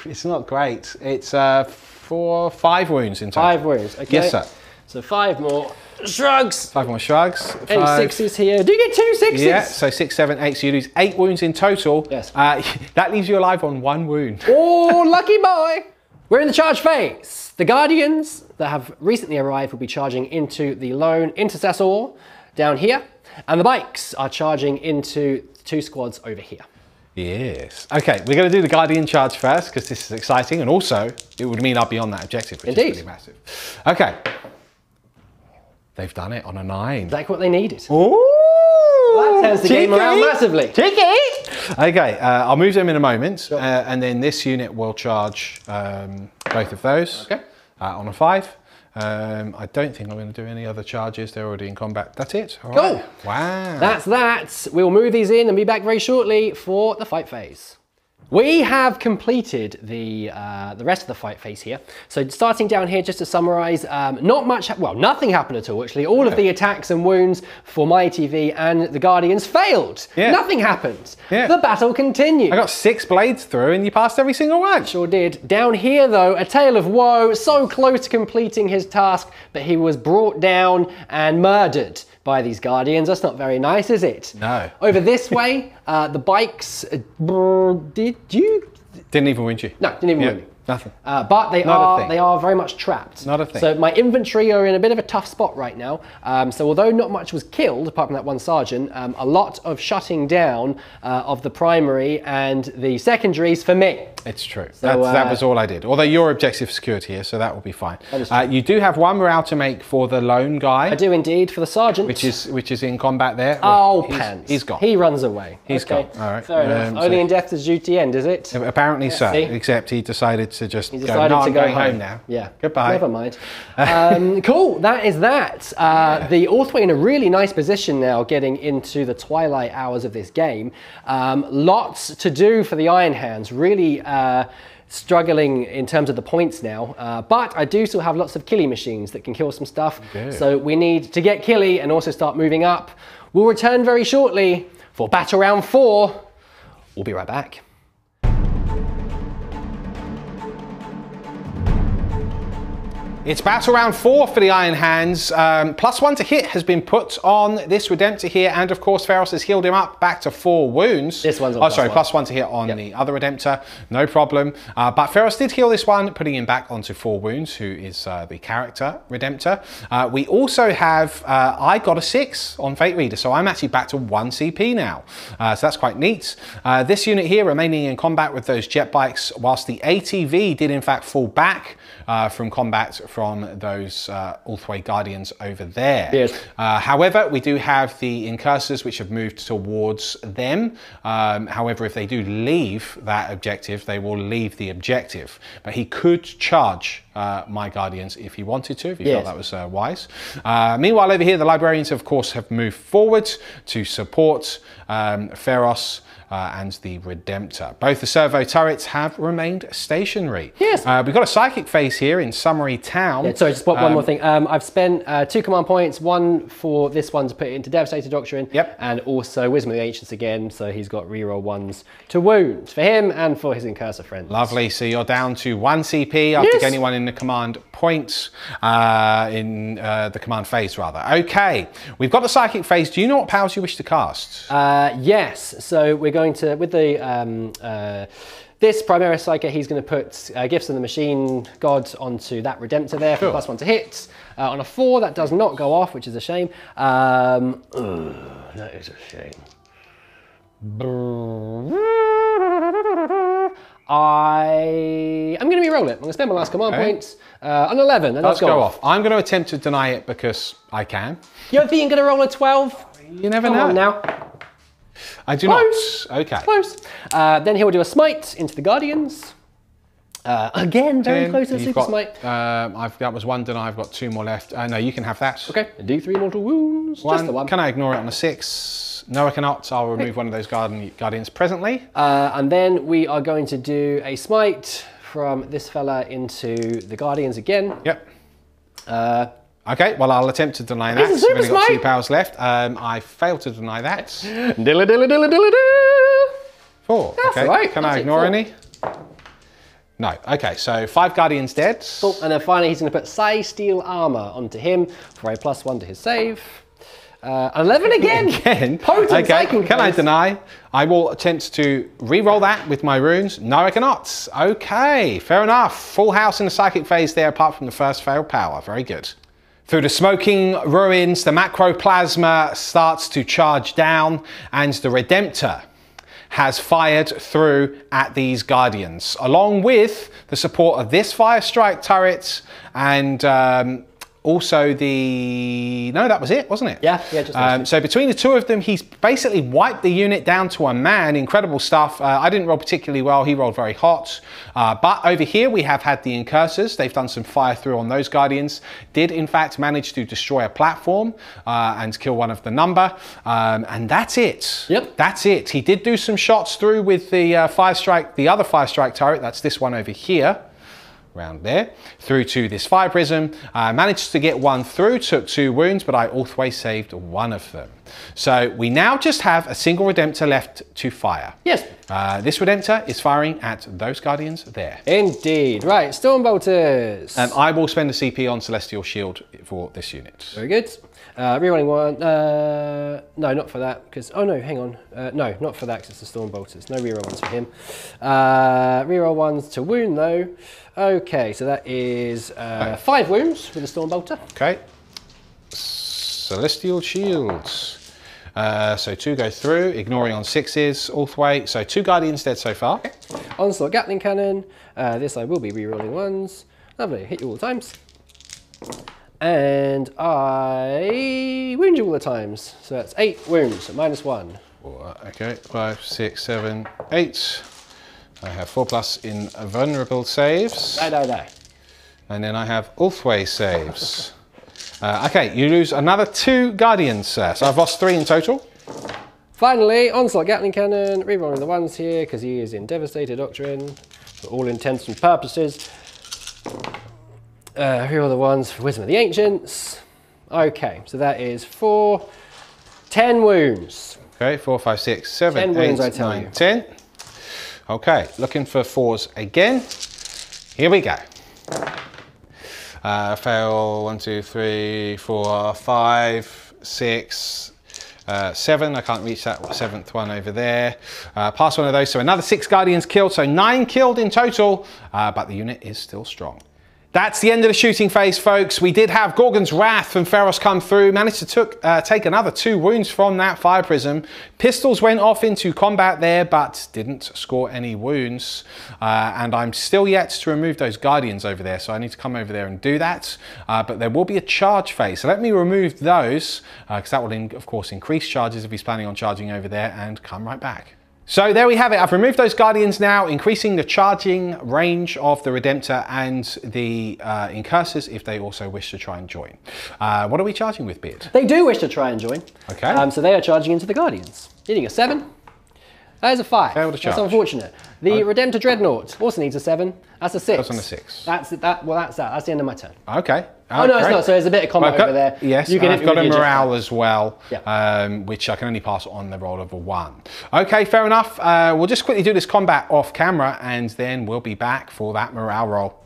It's not great. It's 5 wounds in total. 5 wounds, okay. Yes, sir. So 5 more shrugs. 5 more shrugs. Any 6s here? Do you get 2 6s? Yeah, so 6, 7, 8, so you lose 8 wounds in total. Yes. That leaves you alive on 1 wound. Oh, lucky boy. We're in the charge phase. The Guardians that have recently arrived will be charging into the lone Intercessor down here, and the bikes are charging into 2 squads over here. Yes. Okay, we're going to do the Guardian charge first because this is exciting, and also it would mean I'll be on that objective, which is pretty massive. Okay. They've done it on a 9. Exactly what they needed. Ooh! That turns the game around massively. Cheeky! Okay, I'll move them in a moment, sure. And then this unit will charge both of those on a 5. I don't think I'm going to do any other charges. They're already in combat. That's it. All right. Cool. Wow. That's that. We'll move these in and be back very shortly for the fight phase. We have completed the rest of the fight phase here. So starting down here, just to summarize, not much, well, nothing happened at all, actually. All of the attacks and wounds for my TV and the Guardians failed. Yeah. Nothing happened. Yeah. The battle continued. I got 6 blades through and you passed every single one. Sure did. Down here, though, a tale of woe, so close to completing his task, but he was brought down and murdered by these Guardians. That's not very nice, is it? No. Over this way, the bikes, did you? Didn't even win you. No, didn't even win me. Nothing. But they are very much trapped. Not a thing. So my infantry are in a bit of a tough spot right now. So although not much was killed, apart from that one sergeant, a lot of shutting down of the primary and the secondaries for me. It's true. So, that was all I did. Although your objective secured here, so that will be fine. You do have 1 morale to make for the lone guy. I do indeed, for the sergeant. Which is in combat there. Oh, pants. He's gone. He runs away. He's gone. All right. Fair enough. Only in death does duty end, is it? Apparently so. See? Except he decided to just go, no, I'm going home now. Yeah. Goodbye. Never mind. Cool, that is that. The Ulthwe in a really nice position now, getting into the twilight hours of this game. Lots to do for the Iron Hands, really struggling in terms of the points now, but I do still have lots of killy machines that can kill some stuff. So we need to get killy and also start moving up. We'll return very shortly for Battle Round 4. We'll be right back. It's battle round 4 for the Iron Hands. +1 to hit has been put on this Redemptor here, and of course Feros has healed him up back to 4 wounds. This one's on +1 to hit on the other Redemptor, no problem. But Feros did heal this one, putting him back onto 4 wounds, who is the character Redemptor. We also have, I got a 6 on Fate Reader, so I'm actually back to 1 CP now. So that's quite neat. This unit here remaining in combat with those jet bikes, whilst the ATV did in fact fall back from combat from those Ulthwe Guardians over there. Yes. However, we do have the Incursors which have moved towards them. However, if they do leave that objective, they will leave the objective. But he could charge my Guardians if he wanted to, if he felt that was wise. Meanwhile, over here, the Librarians, of course, have moved forward to support Feros and the Redemptor. Both the servo turrets have remained stationary. Yes. We've got a psychic phase here in Summary Town. Yeah, sorry, just one more thing. I've spent 2 command points, 1 for this one to put it into Devastator Doctrine, and also Wisdom of the Ancients again, so he's got reroll 1s to wound for him and for his Incursor friends. Lovely, so you're down to 1 CP after gaining 1 in the command points, in the command phase rather. Okay, we've got the psychic phase. Do you know what powers you wish to cast? Yes, so we're going to, with the this Primaris Psyker, he's going to put Gifts of the Machine God onto that Redemptor there for +1 to hit. On a 4, that does not go off, which is a shame. That is a shame. I'm going to re-roll it. I'm going to spend my last command points on 11. And let's go off. I'm going to attempt to deny it because I can. You don't think you're going to roll a 12? You never know. Come on now. I do not. Okay. Close. Then he'll do a smite into the Guardians. Again, very close to the super smite. That was 1 deny. I've got 2 more left. No, you can have that. Okay. Do 3 mortal wounds. Just the 1. Can I ignore it on a 6? No, I cannot. I'll remove one of those Guardians presently. And then we are going to do a smite from this fella into the Guardians again. Yep. Okay, well, I'll attempt to deny that. We've only got 2 powers left. I failed to deny that. Dilla, dilla, dilla, dilla, dilla. 4. That's okay. right. Can I ignore any? No. Okay, so 5 Guardians dead. Cool. And then finally, he's going to put Psi Steel Armor onto him for a +1 to his save. 11 again? Again? Potent cycling can I phase. deny? I will attempt to re-roll that with my runes. No, I cannot. Okay, fair enough. Full house in the psychic phase there, apart from the first failed power. Very good. Through the smoking ruins, the macroplasma starts to charge down, and the Redemptor has fired through at these Guardians, along with the support of this Fire Strike turret and also the... No, that was it, wasn't it? Yeah, just so between the two of them, he's basically wiped the unit down to a man. Incredible stuff. I didn't roll particularly well. He rolled very hot. But over here, we have had the Incursors. They've done some fire through on those Guardians. Did, in fact, manage to destroy a platform and kill one of the number. And that's it. Yep. That's it. He did do some shots through with the Fire Strike, the other Fire Strike turret. That's this one over here. Around there, through to this Fire Prism. Managed to get one through, took 2 wounds, but I Ulthwe saved one of them. So we now just have a single Redemptor left to fire. Yes. This Redemptor is firing at those Guardians there. Indeed. Right, Stormbolters. I will spend a CP on Celestial Shield for this unit. Very good. Rerolling one. No, not for that. Because oh no, hang on. No, not for that because it's the Stormbolters. No reroll ones for him. Reroll ones to wound though. Okay, so that is 5 wounds with the Stormbolter. Okay. Celestial Shields. So 2 go through, ignoring on 6s, Ulthwe. So 2 Guardians dead so far. Onslaught Gatling Cannon. This I will be rerolling ones. Lovely, hit you all the times. And I wound you all the times. So that's 8 wounds, -1. Okay, 5, 6, 7, 8. I have 4+ in vulnerable saves. No. And then I have Ulthwe saves. Okay, you lose another 2 Guardians, sir. So I've lost 3 in total. Finally, Onslaught Gatling Cannon. Rerolling the ones here because he is in Devastator Doctrine for all intents and purposes. Reroll the ones for Wisdom of the Ancients. Okay, so that is 10 wounds. Okay, 4, 5, 6, 7, 10 8, wounds, I tell 9, you. 10. Okay, looking for 4s again. Here we go. Fail 1, 2, 3, 4, 5, 6, 7. I can't reach that 7th one over there. Pass one of those. So another 6 Guardians killed. So 9 killed in total, but the unit is still strong. That's the end of the shooting phase, folks. We did have Gorgon's Wrath from Feros come through, managed to take another 2 wounds from that Fire Prism. Pistols went off into combat there, but didn't score any wounds. And I'm still yet to remove those Guardians over there, so I need to come over there and do that. But there will be a charge phase, so let me remove those, because that will, of course, increase charges if he's planning on charging over there, and come right back. So there we have it. I've removed those Guardians now, increasing the charging range of the Redemptor and the Incursors if they also wish to try and join. What are we charging with, Beard? They do wish to try and join. Okay. So they are charging into the Guardians. Needing a 7. That is a 5. Failed to charge. That's unfortunate. The Redemptor Dreadnought also needs a 7. That's a 6. That's on a 6. That's that. Well, that's that. That's the end of my turn. Okay. Oh no, it's not. So there's a bit of combat over there. Yes, you can I've got a morale as well, yeah. Which I can only pass on the roll of a 1. Okay, fair enough. We'll just quickly do this combat off camera, and then we'll be back for that morale roll.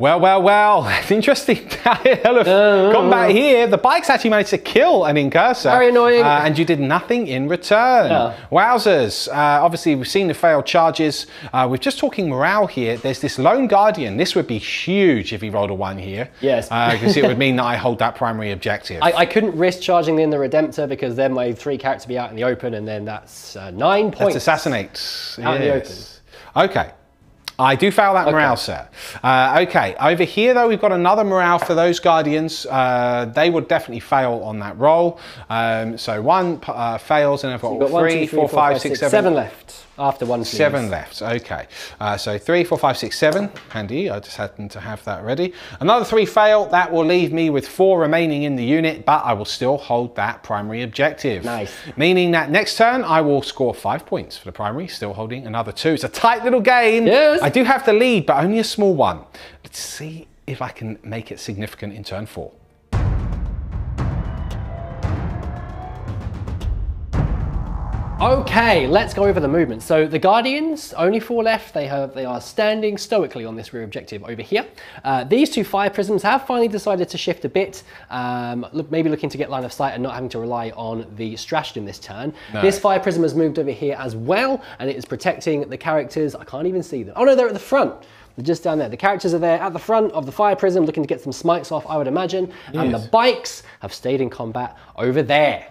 Well, it's interesting hell of combat here. The bikes actually managed to kill an Incursor. Very annoying. And you did nothing in return. Yeah. Wowzers. Obviously, we've seen the failed charges. We're just talking morale here. There's this lone Guardian. This would be huge if he rolled a 1 here. Yes. Because it would mean that I hold that primary objective. I couldn't risk charging in the Redemptor because then my 3 characters would be out in the open, and then that's 9 points. That's assassinate. Out in the open. Okay. I do fail that morale, sir. Okay, over here though, we've got another morale for those Guardians. They would definitely fail on that roll. So 1 fails, and I've got, 3, 4, 5, 6, 7 left after 1. 7 left, okay. So 3, 4, 5, 6, 7, handy, I just happened to have that ready. Another 3 fail, that will leave me with 4 remaining in the unit, but I will still hold that primary objective. Nice. Meaning that next turn, I will score 5 points for the primary, still holding another 2. It's a tight little game. Yes. I do have the lead, but only a small one. Let's see if I can make it significant in turn 4. Okay, let's go over the movement. So the Guardians, only 4 left. They are standing stoically on this rear objective over here. These 2 fire prisms have finally decided to shift a bit, maybe looking to get line of sight and not having to rely on the stratagem this turn. No. This fire prism has moved over here as well, and it is protecting the characters. I can't even see them. Oh no, they're at the front. They're just down there. The characters are there at the front of the fire prism, looking to get some smites off, I would imagine. Yes. And the bikes have stayed in combat over there.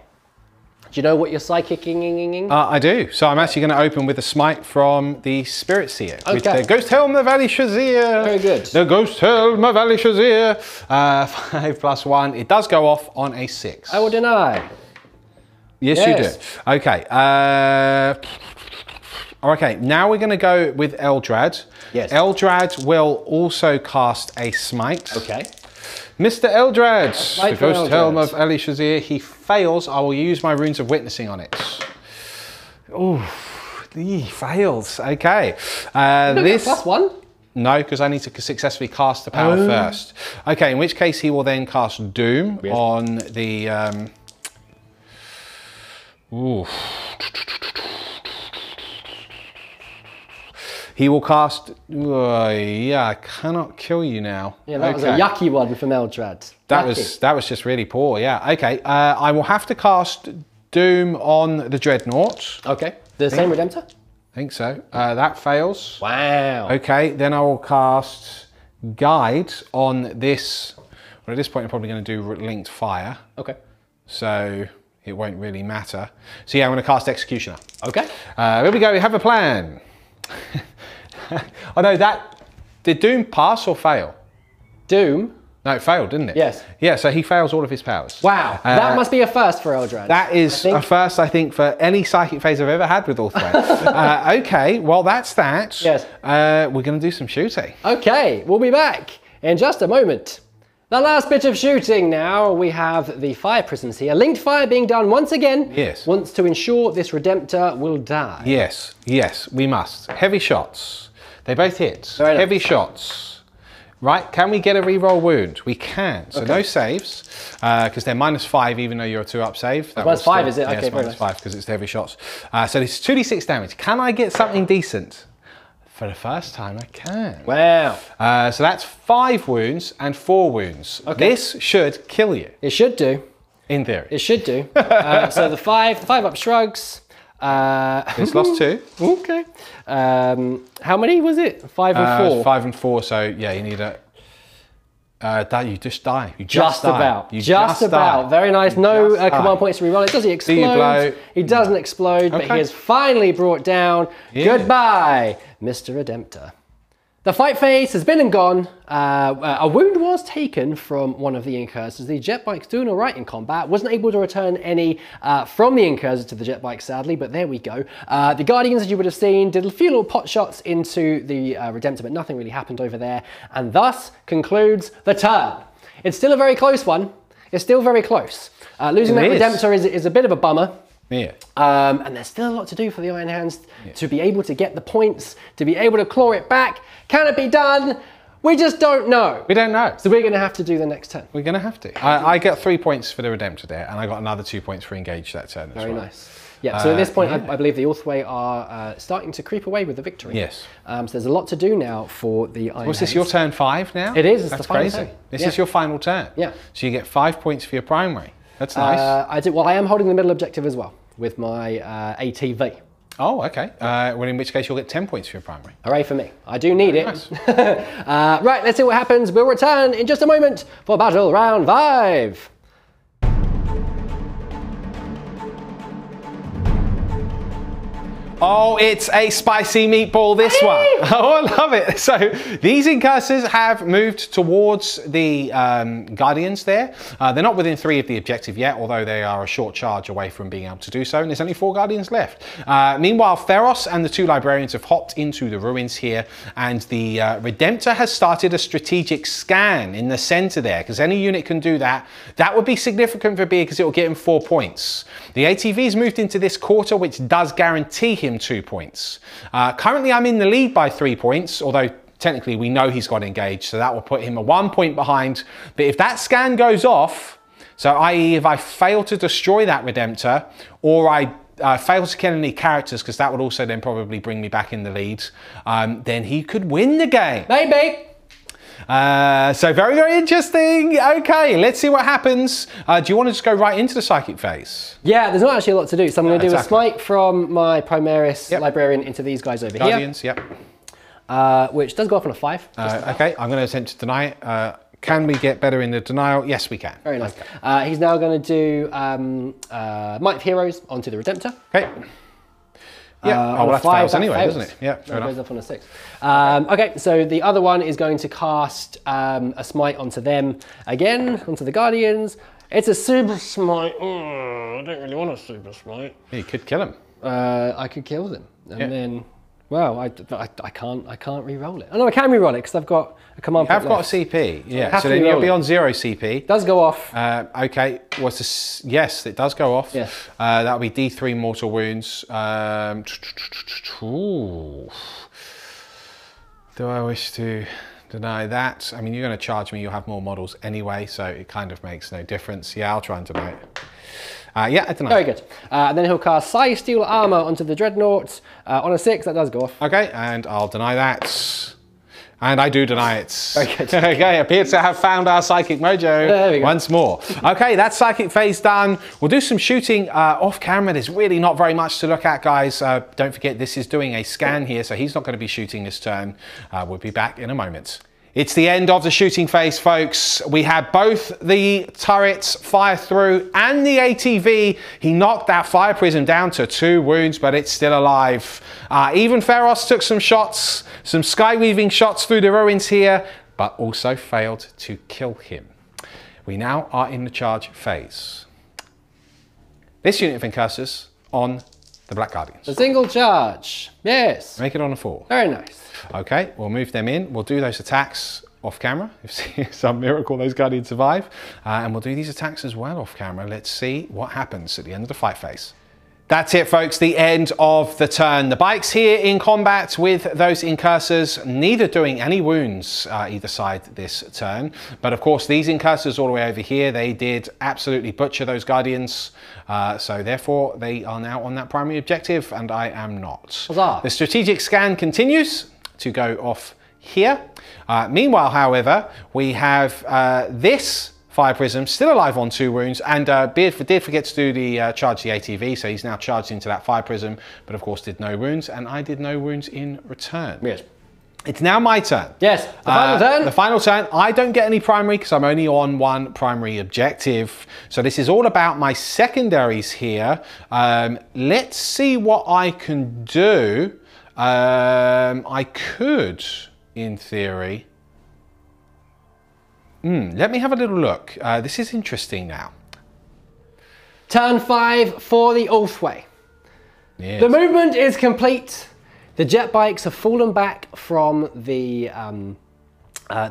Do you know what you're psychicking? I do. So I'm actually going to open with a smite from the Spiritseer. Okay. With the Ghosthelm of Alishazier. Very good. The Ghosthelm of Alishazier. 5+1. It does go off on a 6. I will deny. Yes, you do. Okay. Okay, now we're going to go with Eldrad. Yes. Eldrad will also cast a smite. Okay. Mr. Eldrad, the Ghosthelm of Alishazier, he fails. I will use my Runes of Witnessing on it. Oh, he fails. Okay. This +1? No, because I need to successfully cast the power first. Okay, in which case he will then cast Doom on the... He will cast, yeah, I cannot kill you now. Yeah, that was a yucky one from Eldrad. That was just really poor, yeah. Okay, I will have to cast Doom on the Dreadnought. Okay, the same Redemptor? I think so. That fails. Wow. Okay, then I will cast Guide on this. Well, at this point I'm probably going to do Linked Fire. Okay. So it won't really matter. So yeah, I'm going to cast Executioner. Okay. Here we go, we have a plan. Oh no, did Doom pass or fail? Doom? No, it failed, didn't it? Yes. Yeah, so he fails all of his powers. Wow, that must be a first for Eldrad. That is a first, I think, for any psychic phase I've ever had with Ulthran. Okay, well that's that. Yes. We're going to do some shooting. Okay, we'll be back in just a moment. The last bit of shooting now, we have the fire prisms here. Linked fire being done once again. Yes. Wants to ensure this Redemptor will die. Yes, yes, we must. Heavy shots. They both hit. Heavy shots. Right, can we get a reroll wound? We can. So no saves, because they're -5 even though you're a 2-up save. -5 is it? Yeah, okay, it's -5 because it's the heavy shots. So it's 2d6 damage. Can I get something decent? For the first time, I can. Wow. So that's 5 wounds and 4 wounds. Okay. This should kill you. It should do. In theory. It should do. So the 5-up shrugs. It's lost 2. Okay. How many was it? 5 and 4? 5 and 4, so yeah, you need a... you just die. You just die. about. You just about. die. Very nice. No command points to reroll it. Does he explode? Do you blow? He doesn't explode, but he is finally brought down. Yeah. Goodbye, Mr. Redemptor. The fight phase has been and gone. A wound was taken from one of the Incursors. The jet bike's doing all right in combat. Wasn't able to return any from the Incursor to the jet bike, sadly, but there we go. The Guardians, as you would have seen, did a few little pot shots into the Redemptor, but nothing really happened over there. And thus concludes the turn. It's still a very close one. It's still very close. Losing that Redemptor is a bit of a bummer. Yeah. And there's still a lot to do for the Iron Hands to be able to get the points, to be able to claw it back. Can it be done? We just don't know. We don't know. So we're going to have to do the next turn. We're going to have to. I get 3 points for the Redemptor there, and I got another 2 points for Engage that turn as well. Very nice. Yeah, so at this point, I believe the Ulthwe are starting to creep away with the victory. Yes. So there's a lot to do now for the Iron Hands. Was this your turn 5 now? It is. That's crazy. This is your final turn. Yeah. So you get 5 points for your primary. That's nice. I do. Well, I am holding the middle objective as well with my ATV. Oh, okay. Well, in which case you'll get 10 points for your primary. Hooray for me. I do need it. Nice. Right, let's see what happens. We'll return in just a moment for Battle Round 5. Oh, it's a spicy meatball, this one. Oh, I love it. So these Incursors have moved towards the Guardians there. They're not within 3 of the objective yet, although they are a short charge away from being able to do so, and there's only 4 Guardians left. Meanwhile, Theros and the 2 Librarians have hopped into the ruins here, and the Redemptor has started a strategic scan in the center there, because any unit can do that. That would be significant for B because it will get him 4 points. The ATV's moved into this quarter, which does guarantee him 2 points. Currently I'm in the lead by 3 points, although technically we know he's got engaged, so that will put him a 1 point behind. But if that scan goes off, so i.e. if I fail to destroy that Redemptor, or I fails to kill any characters, because that would also then probably bring me back in the lead, then he could win the game. Maybe. So very, very interesting. Okay, let's see what happens. Do you want to just go right into the psychic phase? Yeah, there's not actually a lot to do. So I'm going to do a smite from my Primaris Librarian into these guys over Guardians, here. Yep. Which does go off on a 5. Okay, I'm going to attempt to deny it. Can we get better in the denial? Yes, we can. Very nice. Okay. He's now going to do Might of Heroes onto the Redemptor. Okay. Yeah, well, that fails anyway, doesn't it? Yeah, fair enough. Goes off on a 6. Okay, so the other one is going to cast a smite onto them again, onto the Guardians. It's a super smite. I don't really want a super smite. Yeah, you could kill him. I could kill them, and then, well, I can't re-roll it. Oh no, I can re-roll it because I've got a command. I've got a CP. Yeah, so then you'll be on 0 CP. Does go off. Okay, what's this? Yes, it does go off. Yes. That'll be D3 mortal wounds. Do I wish to deny that? I mean, you're going to charge me. You'll have more models anyway, so it kind of makes no difference. Yeah, I'll try and deny it. Yeah, I deny. Very good. And then he'll cast Psi Steel Armor onto the Dreadnought on a 6. That does go off. Okay, and I'll deny that. And I do deny it. Very good. Okay, appears to have found our psychic mojo once more. Okay, that's psychic phase done. We'll do some shooting off camera. There's really not very much to look at, guys. Don't forget, this is doing a scan here, so he's not going to be shooting this turn. We'll be back in a moment. It's the end of the shooting phase, folks. We had both the turrets fire through and the ATV. He knocked that fire prism down to 2 wounds, but it's still alive. Even Feros took some shots, some skyweaving shots through the ruins here, but also failed to kill him. We now are in the charge phase. This unit of Incursors on the Black Guardians. A single charge. Yes. Make it on a 4. Very nice. Okay, we'll move them in. We'll do those attacks off camera. If some miracle those Guardians survive. And we'll do these attacks as well off camera. Let's see what happens at the end of the fight phase. That's it, folks, the end of the turn. The bikes here in combat with those Incursors, neither doing any wounds either side this turn. But of course, these Incursors all the way over here, they did absolutely butcher those Guardians. So therefore, they are now on that primary objective, and I am not. Huzzah. The strategic scan continues to go off here. Meanwhile, however, we have this Fire Prism still alive on 2 wounds, and did forget to do the charge the ATV, so he's now charged into that Fire Prism, but of course did no wounds, and I did no wounds in return. Yes. It's now my turn. Yes, the final turn. The final turn. I don't get any primary because I'm only on 1 primary objective. So this is all about my secondaries here. Let's see what I can do. I could, in theory. Let me have a little look. This is interesting now. Turn 5 for the Ulthwe. Yes. The movement is complete. The jet bikes have fallen back from the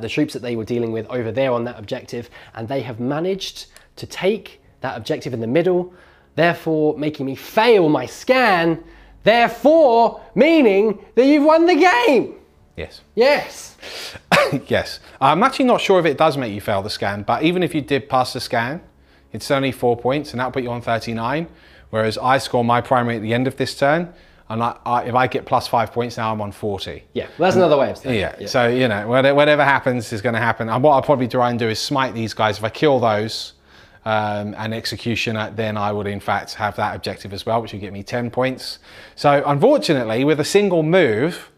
troops that they were dealing with over there on that objective, and they have managed to take that objective in the middle, therefore making me fail my scan, therefore meaning that you've won the game. Yes. Yes. Yes. I'm actually not sure if it does make you fail the scan, but even if you did pass the scan, it's only 4 points, and that'll put you on 39, whereas I score my primary at the end of this turn, and if I get plus 5 points now, I'm on 40. Yeah, well, that's another way of saying it. Yeah, so, you know, whatever happens is going to happen. And what I'll probably try and do is smite these guys. If I kill those and executioner, then I would, in fact, have that objective as well, which would get me 10 points. So, unfortunately, with a single move,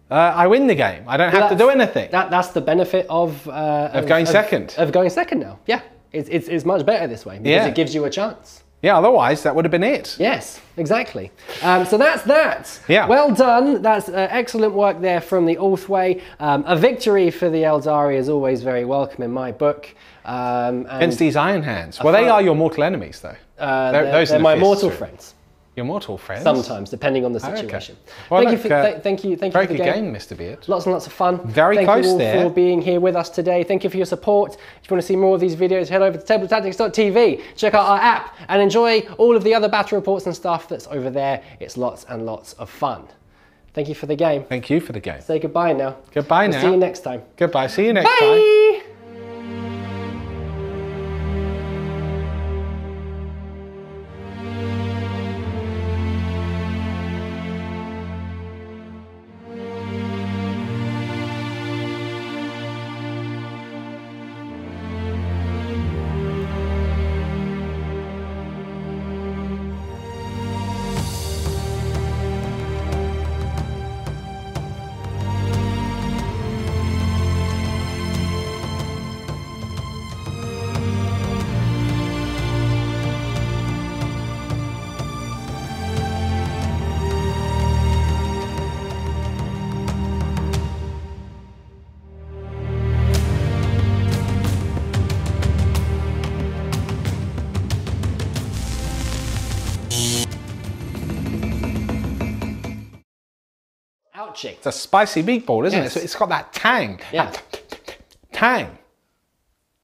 I win the game. I don't have to do anything. That's the benefit of going second. Of going second now. Yeah, it's much better this way because it gives you a chance. Yeah, otherwise that would have been it. Yes, exactly. So that's that. Yeah. Well done. That's excellent work there from the Ulthwe. A victory for the Eldari is always very welcome in my book. Against these Iron Hands. Well, they are your mortal enemies, though. They're my mortal friends. Your mortal friends? Sometimes, depending on the situation. Okay. Well, thank you very for the good game, Mr. Beard. Lots and lots of fun. Very close there. there. Thank you all for being here with us today. Thank you for your support. If you want to see more of these videos, head over to tabletoptactics.tv. Check out our app and enjoy all of the other battle reports and stuff that's over there. It's lots and lots of fun. Thank you for the game. Thank you for the game. Say goodbye now. Goodbye now. See you next time. Goodbye. See you next time. Bye. Ouchie. It's a spicy meatball, isn't Yes. it? So it's got that tang. Yeah. Tang.